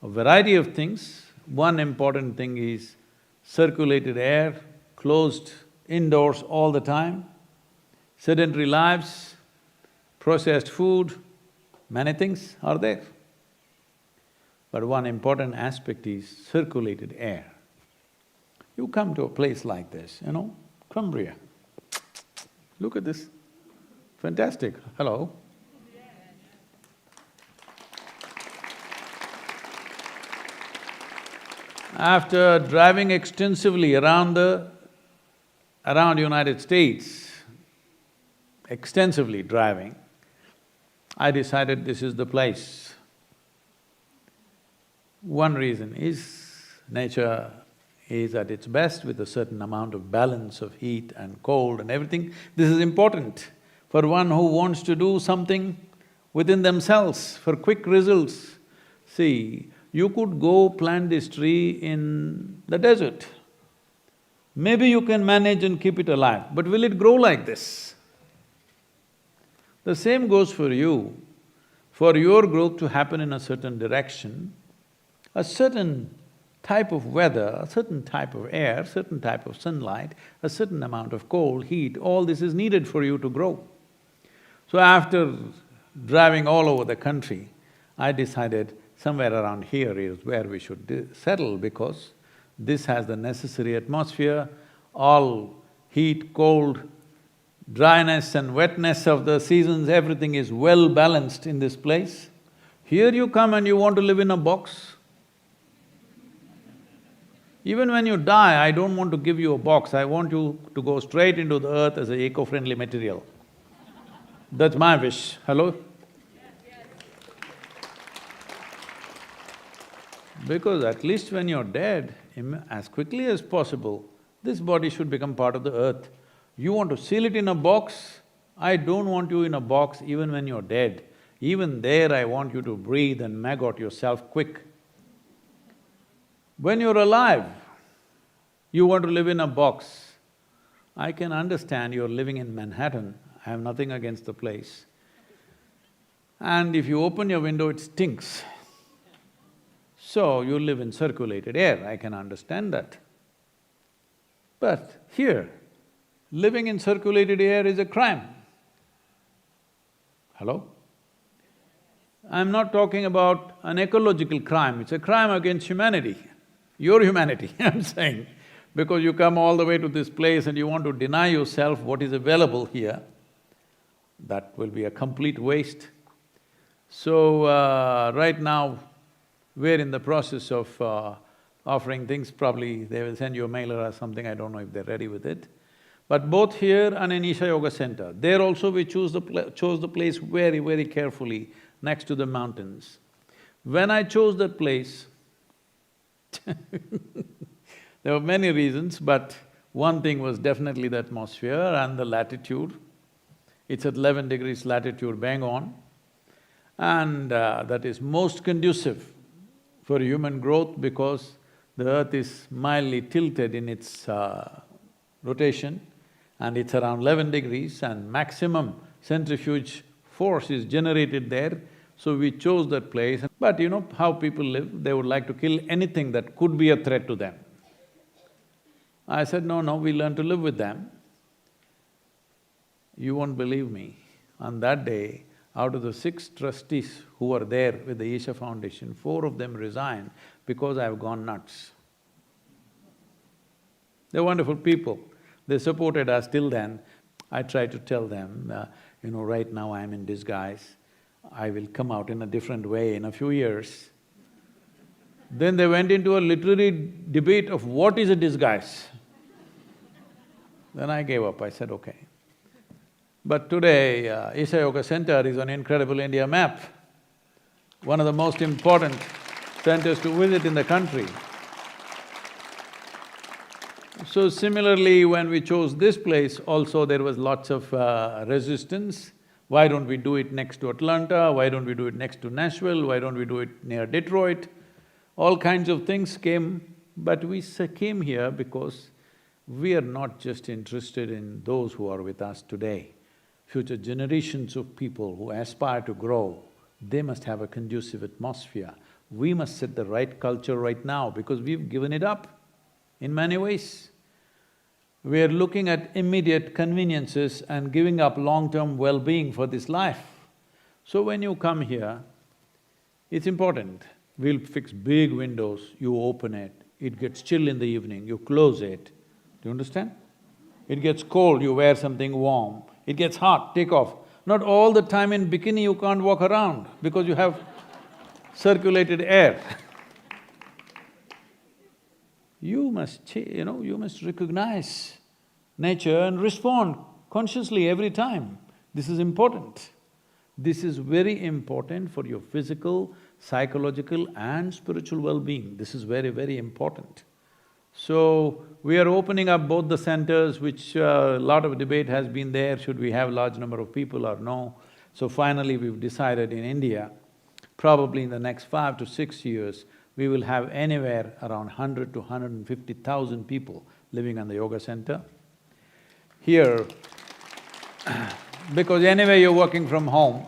a variety of things. One important thing is circulated air, closed indoors all the time, sedentary lives, processed food, many things are there. But one important aspect is circulated air. You come to a place like this, Cumbria. Look at this. Fantastic. Hello? After driving extensively around United States, extensively driving, I decided this is the place. One reason is nature is at its best with a certain amount of balance of heat and cold and everything. This is important for one who wants to do something within themselves for quick results. See, you could go plant this tree in the desert. Maybe you can manage and keep it alive, but will it grow like this? The same goes for you. For your growth to happen in a certain direction, a certain type of weather, a certain type of air, certain type of sunlight, a certain amount of cold, heat, all this is needed for you to grow. So after driving all over the country, I decided somewhere around here is where we should settle, because this has the necessary atmosphere, all heat, cold, dryness and wetness of the seasons, everything is well balanced in this place. Here you come and you want to live in a box. Even when you die, I don't want to give you a box, I want you to go straight into the earth as an eco-friendly material. That's my wish. Hello? Because at least when you're dead, as quickly as possible, This body should become part of the earth. You want to seal it in a box? I don't want you in a box even when you're dead. Even there I want you to breathe and maggot yourself quick. When you're alive, you want to live in a box. I can understand you're living in Manhattan, I have nothing against the place. And if you open your window, it stinks. So you live in circulated air, I can understand that. But here, living in circulated air is a crime. Hello? I'm not talking about an ecological crime, it's a crime against humanity. Your humanity, I'm saying. Because you come all the way to this place and you want to deny yourself what is available here, that will be a complete waste. So, right now, we're in the process of offering things, probably they will send you a mailer or something, I don't know if they're ready with it. But both here and in Isha Yoga Center, there also we chose the place very, very carefully next to the mountains. When I chose that place, there were many reasons, but one thing was definitely the atmosphere and the latitude. It's at 11 degrees latitude, bang on, and that is most conducive for human growth because the earth is mildly tilted in its rotation and it's around 11 degrees and maximum centrifuge force is generated there, so we chose that place. But you know how people live, they would like to kill anything that could be a threat to them. I said, no, we learn to live with them. You won't believe me, on that day, out of the 6 trustees who were there with the Isha Foundation, 4 of them resigned because I've gone nuts. They're wonderful people, they supported us till then. I tried to tell them, right now I'm in disguise, I will come out in a different way in a few years. Then they went into a literary debate of what is a disguise. Then I gave up, I said, okay. But today, Isha Yoga Center is on Incredible India map, one of the most important centers to visit in the country. So similarly, when we chose this place, also there was lots of resistance. Why don't we do it next to Atlanta? Why don't we do it next to Nashville? Why don't we do it near Detroit? All kinds of things came, but we came here because we are not just interested in those who are with us today. Future generations of people who aspire to grow, they must have a conducive atmosphere. We must set the right culture right now because we've given it up in many ways. We are looking at immediate conveniences and giving up long-term well-being for this life. So when you come here, it's important. We'll fix big windows, you open it gets chill in the evening, you close it. Do you understand? It gets cold, you wear something warm. It gets hot, take off. Not all the time in bikini you can't walk around because you have circulated air. You must you must recognize nature and respond consciously every time. This is important. This is very important for your physical, psychological and spiritual well-being. This is very, very important. So, we are opening up both the centers, which a lot of debate has been there, should we have large number of people or no. So finally we've decided in India, probably in the next 5 to 6 years, we will have anywhere around 100 to 150,000 people living on the yoga center. Here, because anyway you're working from home,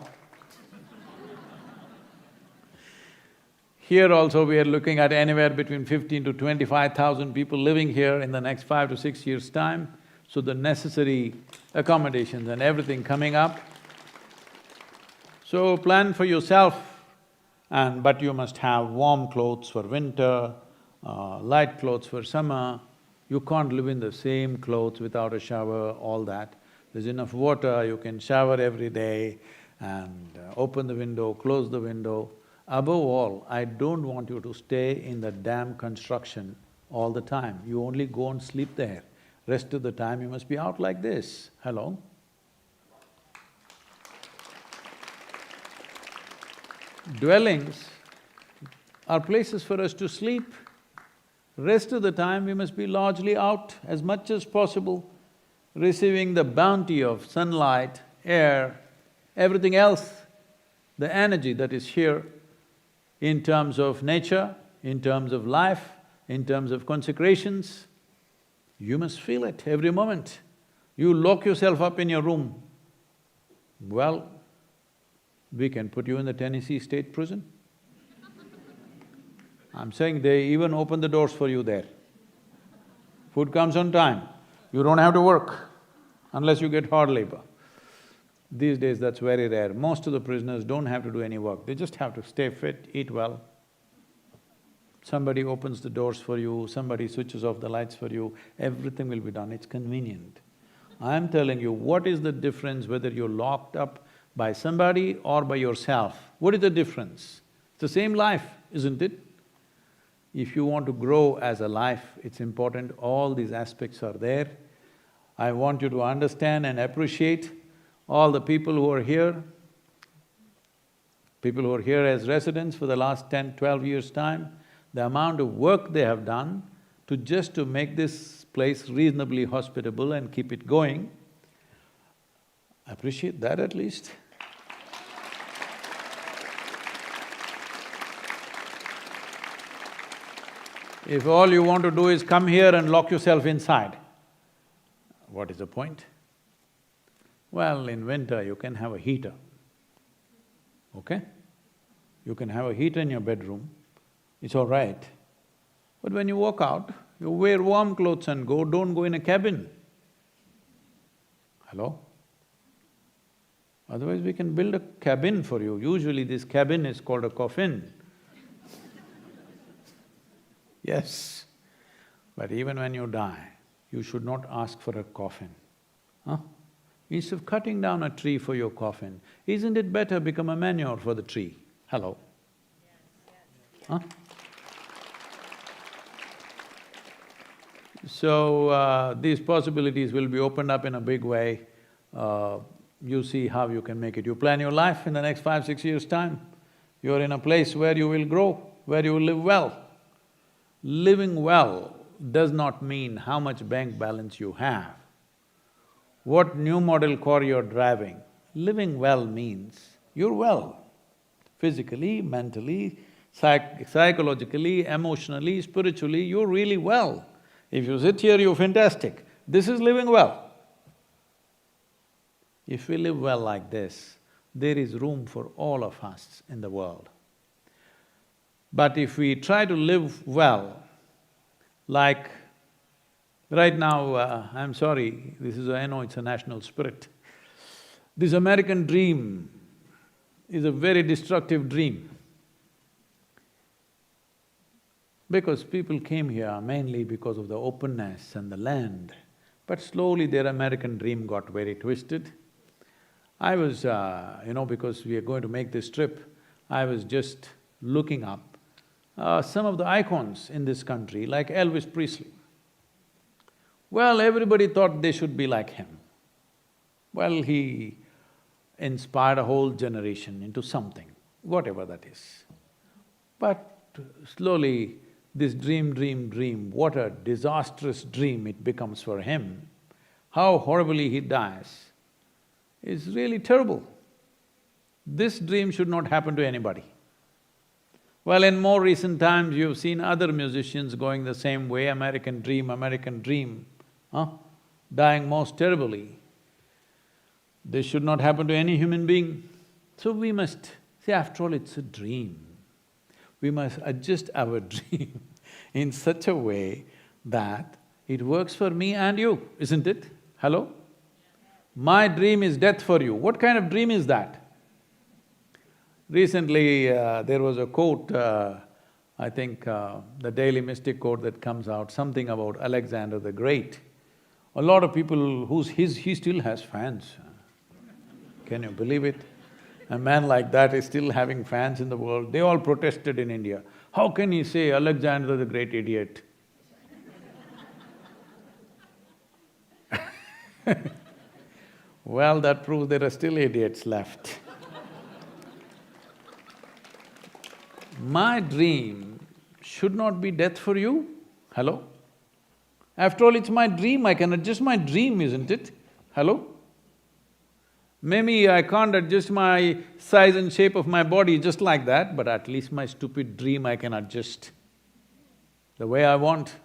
here also we are looking at anywhere between 15 to 25,000 people living here in the next 5 to 6 years' time. So the necessary accommodations and everything coming up. So plan for yourself but you must have warm clothes for winter, light clothes for summer. You can't live in the same clothes without a shower, all that. There's enough water, you can shower every day and open the window, close the window. Above all, I don't want you to stay in the damn construction all the time. You only go and sleep there. Rest of the time you must be out like this. Hello? Dwellings are places for us to sleep. Rest of the time we must be largely out as much as possible, receiving the bounty of sunlight, air, everything else, the energy that is here in terms of nature, in terms of life, in terms of consecrations. You must feel it every moment. You lock yourself up in your room, well, we can put you in the Tennessee State Prison. I'm saying they even open the doors for you there. Food comes on time, you don't have to work unless you get hard labor. These days that's very rare. Most of the prisoners don't have to do any work, they just have to stay fit, eat well. Somebody opens the doors for you, somebody switches off the lights for you, everything will be done, it's convenient. I'm telling you, what is the difference whether you're locked up by somebody or by yourself? What is the difference? It's the same life, isn't it? If you want to grow as a life, it's important all these aspects are there. I want you to understand and appreciate all the people who are here as residents for the last 10, 12 years' time, the amount of work they have done to make this place reasonably hospitable and keep it going. Appreciate that at least. If all you want to do is come here and lock yourself inside, what is the point? Well, in winter you can have a heater, okay? You can have a heater in your bedroom, it's all right. But when you walk out, you wear warm clothes and don't go in a cabin. Hello? Otherwise we can build a cabin for you. Usually this cabin is called a coffin. Yes, but even when you die, you should not ask for a coffin, huh? Instead of cutting down a tree for your coffin, isn't it better become a manure for the tree? Hello? Huh? So, these possibilities will be opened up in a big way. You see how you can make it. You plan your life in the next 5, 6 years' time. You're in a place where you will grow, where you will live well. Living well does not mean how much bank balance you have, what new model car you're driving. Living well means you're well, physically, mentally, psychologically, emotionally, spiritually, you're really well. If you sit here, you're fantastic. This is living well. If we live well like this, there is room for all of us in the world. But if we try to live well, like right now, I'm sorry, I know it's a national spirit. This American dream is a very destructive dream. Because people came here mainly because of the openness and the land, but slowly their American dream got very twisted. I was, because we are going to make this trip, I was just looking up some of the icons in this country, like Elvis Presley. Well, everybody thought they should be like him. Well, he inspired a whole generation into something, whatever that is. But slowly, this dream, what a disastrous dream it becomes for him, how horribly he dies, is really terrible. This dream should not happen to anybody. Well, in more recent times, you've seen other musicians going the same way, American dream, dying most terribly. This should not happen to any human being. So we must… see, after all, it's a dream. We must adjust our dream in such a way that it works for me and you, isn't it? Hello? My dream is death for you. What kind of dream is that? Recently, there was a quote, I think the Daily Mystic quote that comes out, something about Alexander the Great. A lot of people he still has fans. Can you believe it? A man like that is still having fans in the world. They all protested in India. How can he say Alexander the Great idiot? Well, that proves there are still idiots left. My dream should not be death for you. Hello? After all, it's my dream, I can adjust my dream, isn't it? Hello? Maybe I can't adjust my size and shape of my body just like that, but at least my stupid dream I can adjust the way I want.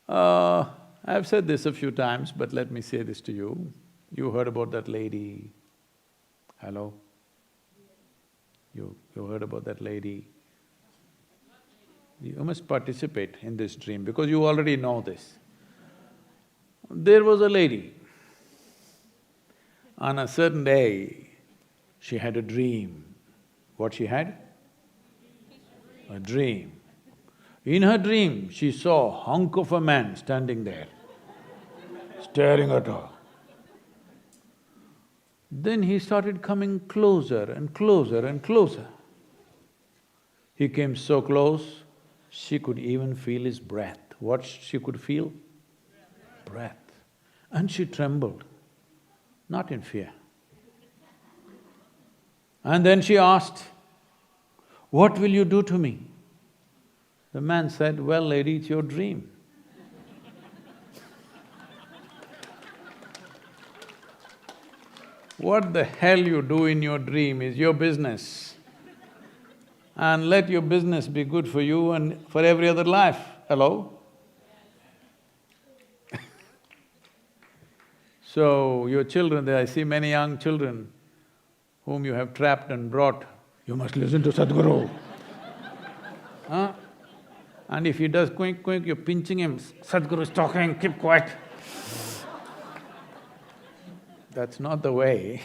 I've said this a few times, but let me say this to you. You heard about that lady, hello? You heard about that lady? You must participate in this dream because you already know this. There was a lady. On a certain day, she had a dream. What she had? A dream. In her dream, she saw a hunk of a man standing there, staring at her. Then he started coming closer and closer and closer. He came so close, she could even feel his breath. What she could feel? Breath. And she trembled, not in fear. And then she asked, "What will you do to me?" The man said, "Well, lady, it's your dream." What the hell you do in your dream is your business. And let your business be good for you and for every other life. Hello? So, your children, I see many young children whom you have trapped and brought, "You must listen to Sadhguru." Huh? And if he does quink, quink, you're pinching him, "Sadhguru is talking, keep quiet." That's not the way.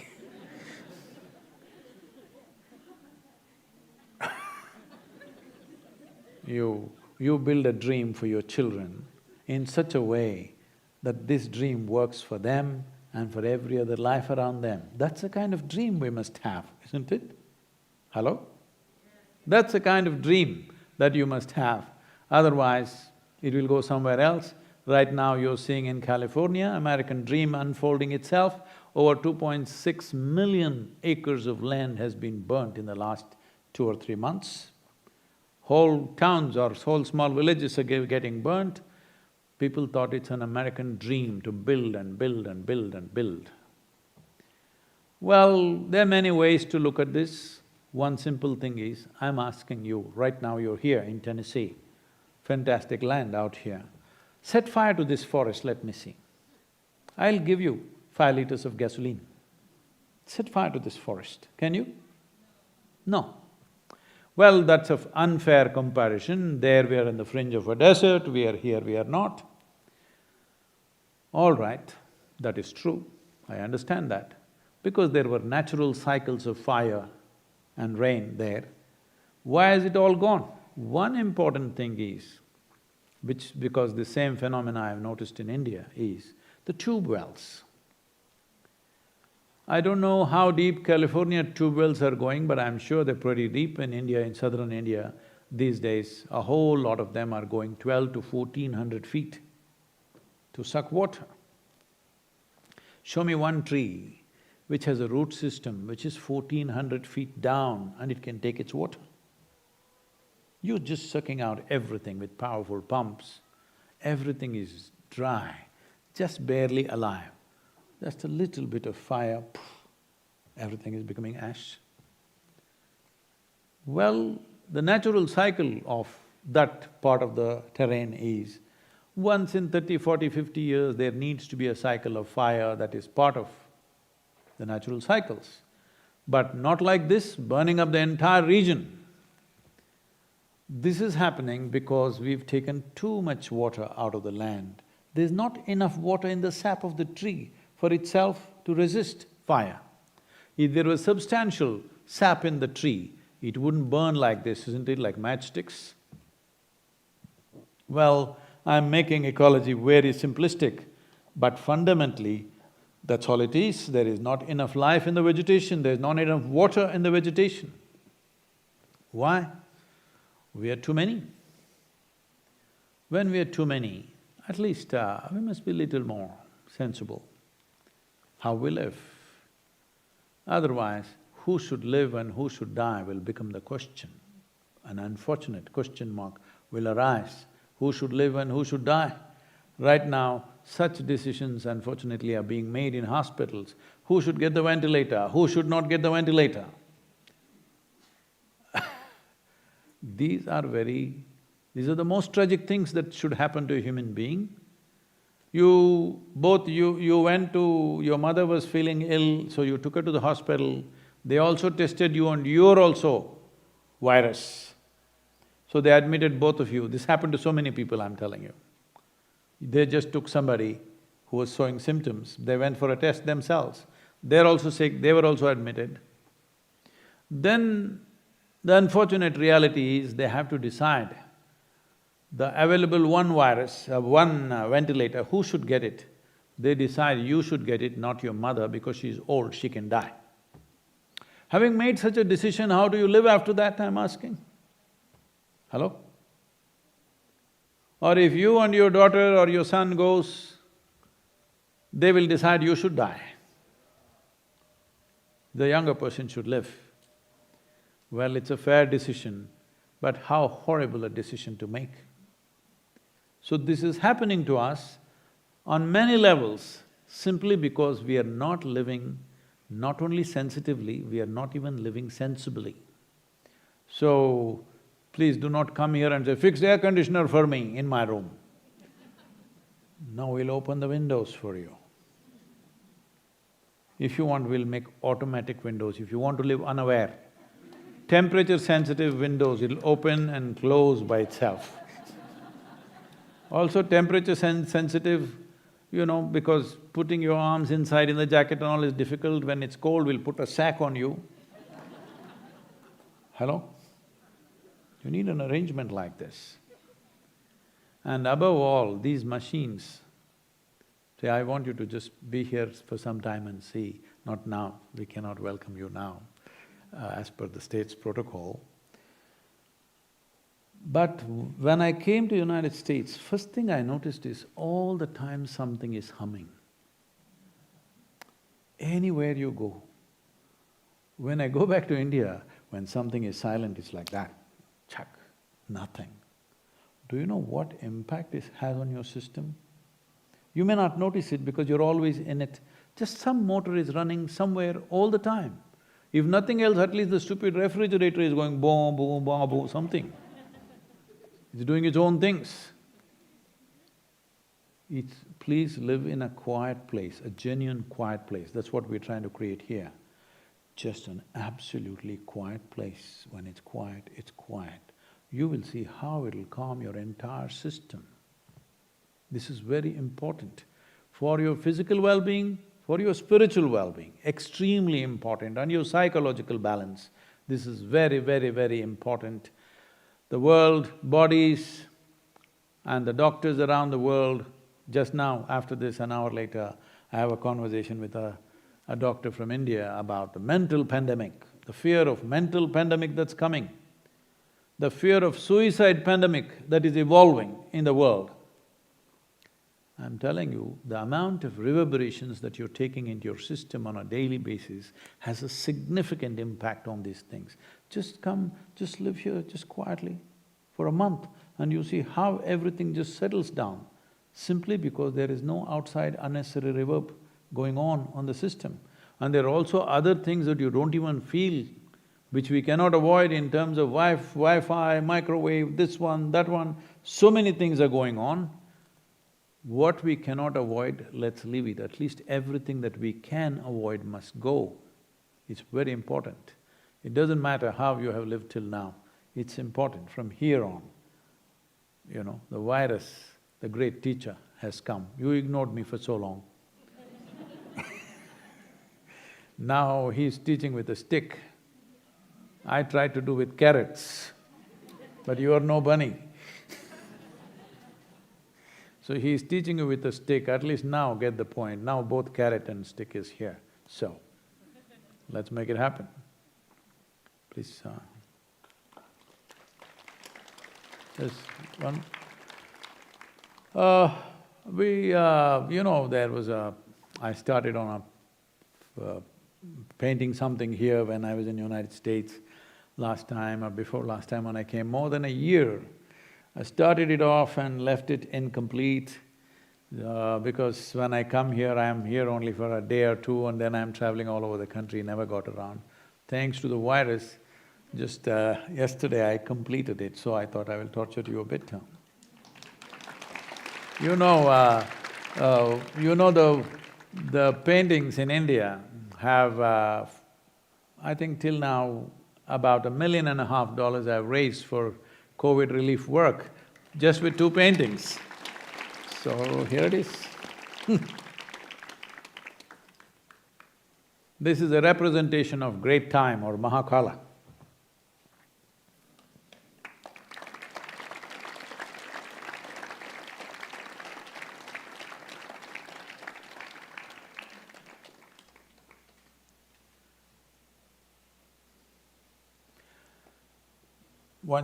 You build a dream for your children in such a way that this dream works for them and for every other life around them. That's the kind of dream we must have, isn't it? Hello? That's the kind of dream that you must have, otherwise it will go somewhere else. Right now you're seeing in California, American dream unfolding itself. Over 2.6 million acres of land has been burnt in the last 2 or 3 months. Whole towns or whole small villages are getting burnt. People thought it's an American dream to build and build and build and build. Well, there are many ways to look at this. One simple thing is, I'm asking you, right now you're here in Tennessee, fantastic land out here. Set fire to this forest, let me see. I'll give you 5 liters of gasoline. Set fire to this forest, can you? No. Well, that's an unfair comparison. There we are in the fringe of a desert, we are here, we are not. All right, that is true, I understand that. Because there were natural cycles of fire and rain there, why is it all gone? One important thing is, because the same phenomena I've noticed in India is the tube wells. I don't know how deep California tube wells are going, but I'm sure they're pretty deep in India, in southern India. These days, a whole lot of them are going 12 to 1400 feet to suck water. Show me one tree which has a root system which is 1400 feet down and it can take its water. You're just sucking out everything with powerful pumps. Everything is dry, just barely alive. Just a little bit of fire, everything is becoming ash. Well, the natural cycle of that part of the terrain is, once in 30, 40, 50 years, there needs to be a cycle of fire that is part of the natural cycles. But not like this, burning up the entire region. This is happening because we've taken too much water out of the land. There's not enough water in the sap of the tree for itself to resist fire. If there was substantial sap in the tree, it wouldn't burn like this, isn't it, like matchsticks? Well, I'm making ecology very simplistic, but fundamentally, that's all it is. There is not enough life in the vegetation, there's not enough water in the vegetation. Why? We are too many. When we are too many, at least we must be a little more sensible how we live. Otherwise, who should live and who should die will become the question, an unfortunate question mark will arise. Who should live and who should die? Right now, such decisions unfortunately are being made in hospitals. Who should get the ventilator? Who should not get the ventilator? These are the most tragic things that should happen to a human being. You went to… your mother was feeling ill, so you took her to the hospital. They also tested you and you're also virus. So they admitted both of you. This happened to so many people, I'm telling you. They just took somebody who was showing symptoms, they went for a test themselves. They're also sick, they were also admitted. Then the unfortunate reality is they have to decide the available one virus, one ventilator, who should get it? They decide you should get it, not your mother, because she's old, she can die. Having made such a decision, how do you live after that, I'm asking? Hello? Or if you and your daughter or your son goes, they will decide you should die. The younger person should live. Well, it's a fair decision, but how horrible a decision to make. So this is happening to us on many levels simply because we are not living not only sensitively, we are not even living sensibly. So, please do not come here and say, fix the air conditioner for me in my room. Now we'll open the windows for you. If you want, we'll make automatic windows. If you want to live unaware, temperature-sensitive windows, it'll open and close by itself. Also temperature-sensitive, because putting your arms inside in the jacket and all is difficult. When it's cold, we'll put a sack on you. Hello? You need an arrangement like this. And above all, these machines, say, I want you to just be here for some time and see, not now, we cannot welcome you now, as per the state's protocol. But when I came to United States, first thing I noticed is all the time something is humming. Anywhere you go. When I go back to India, when something is silent, it's like that, chuck, nothing. Do you know what impact it has on your system? You may not notice it because you're always in it. Just some motor is running somewhere all the time. If nothing else, at least the stupid refrigerator is going boom, boom, boom, boom, something. It's doing its own things. Please live in a quiet place, a genuine quiet place. That's what we're trying to create here. Just an absolutely quiet place. When it's quiet, it's quiet. You will see how it'll calm your entire system. This is very important for your physical well-being, for your spiritual well-being, extremely important, and your psychological balance. This is very, very, very important. The world, bodies and the doctors around the world, just now, after this, an hour later, I have a conversation with a doctor from India about the mental pandemic, the fear of mental pandemic that's coming, the fear of suicide pandemic that is evolving in the world. I'm telling you, the amount of reverberations that you're taking into your system on a daily basis has a significant impact on these things. Just come, just live here, just quietly for a month, and you see how everything just settles down, simply because there is no outside unnecessary reverb going on the system. And there are also other things that you don't even feel, which we cannot avoid in terms of Wi-Fi, microwave, this one, that one, so many things are going on. What we cannot avoid, let's leave it. At least everything that we can avoid must go. It's very important. It doesn't matter how you have lived till now, it's important from here on. The virus, the great teacher, has come. You ignored me for so long. Now he's teaching with a stick. I tried to do with carrots, but you are no bunny. So he's teaching you with a stick, at least now get the point. Now both carrot and stick is here. So, let's make it happen. Please, there's one. There was I started on painting something here when I was in United States last time or before last time when I came, more than a year. I started it off and left it incomplete because when I come here, I'm here only for a day or two and then I'm traveling all over the country, never got around. Thanks to the virus, just yesterday I completed it, so I thought I will torture you a bit. You know, the paintings in India have, I think till now, about $1.5 million I've raised for COVID relief work, just with 2 paintings. So here it is. This is a representation of great time or Mahakala.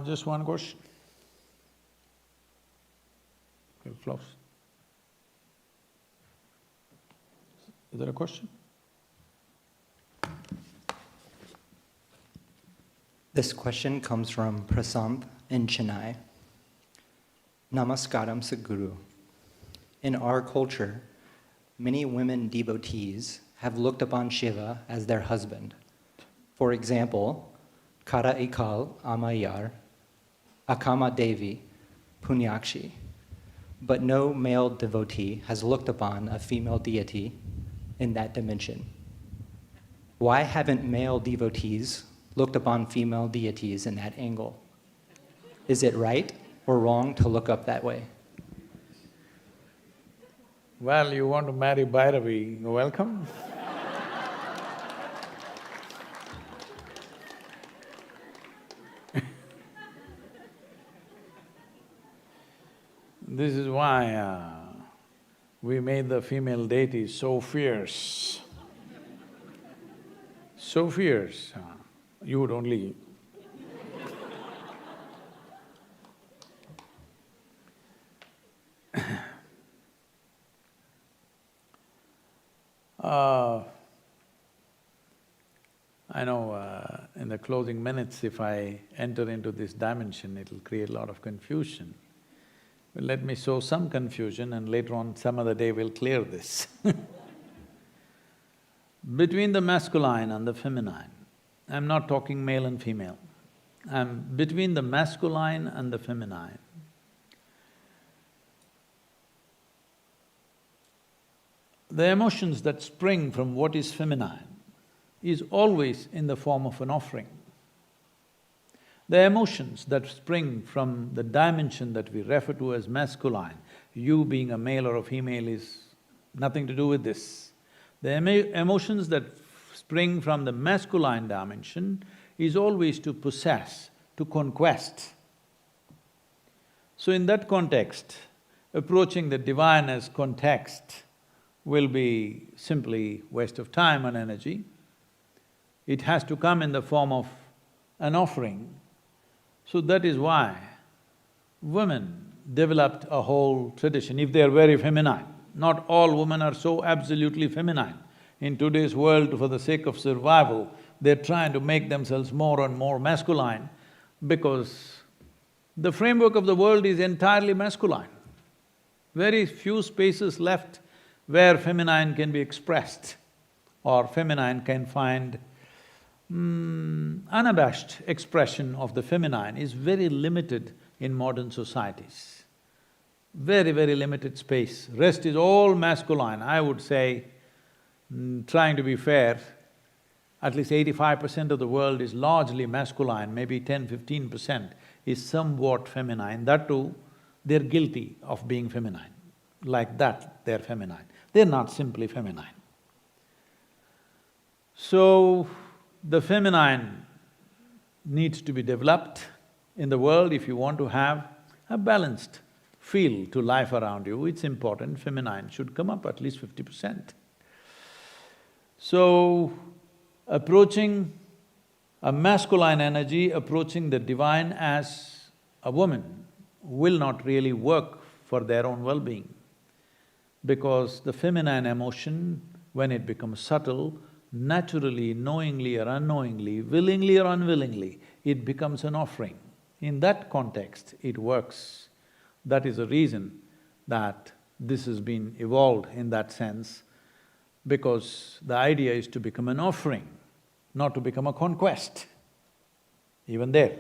Just one question. Okay, close. Is there a question? This question comes from Prasant in Chennai. Namaskaram Sadhguru. In our culture, many women devotees have looked upon Shiva as their husband. For example, Kara Ikal Amayar, Akama Devi, Punyakshi. But no male devotee has looked upon a female deity in that dimension. Why haven't male devotees looked upon female deities in that angle? Is it right or wrong to look up that way? Well, you want to marry Bhairavi, you're welcome. This is why we made the female deities so fierce. So fierce, you would only… I know in the closing minutes, if I enter into this dimension, it'll create a lot of confusion. Well, let me sow some confusion and later on some other day we'll clear this. Between the masculine and the feminine, I'm not talking male and female, I'm between the masculine and the feminine. The emotions that spring from what is feminine is always in the form of an offering. The emotions that spring from the dimension that we refer to as masculine, you being a male or a female is nothing to do with this. The emotions that spring from the masculine dimension is always to possess, to conquest. So in that context, approaching the divine as context will be simply waste of time and energy. It has to come in the form of an offering. So that is why women developed a whole tradition, if they are very feminine. Not all women are so absolutely feminine. In today's world, for the sake of survival, they're trying to make themselves more and more masculine because the framework of the world is entirely masculine. Very few spaces left where feminine can be expressed or feminine can find unabashed expression of the feminine is very limited in modern societies. Very, very limited space. Rest is all masculine. I would say, trying to be fair, at least 85% of the world is largely masculine, maybe 10–15% is somewhat feminine. That too, they're guilty of being feminine. Like that, they're feminine. They're not simply feminine. So, the feminine needs to be developed in the world if you want to have a balanced feel to life around you. It's important, feminine should come up at least 50%. So, approaching a masculine energy, approaching the divine as a woman will not really work for their own well-being. Because the feminine emotion, when it becomes subtle, naturally, knowingly or unknowingly, willingly or unwillingly, it becomes an offering. In that context, it works. That is the reason that this has been evolved in that sense, because the idea is to become an offering, not to become a conquest, even there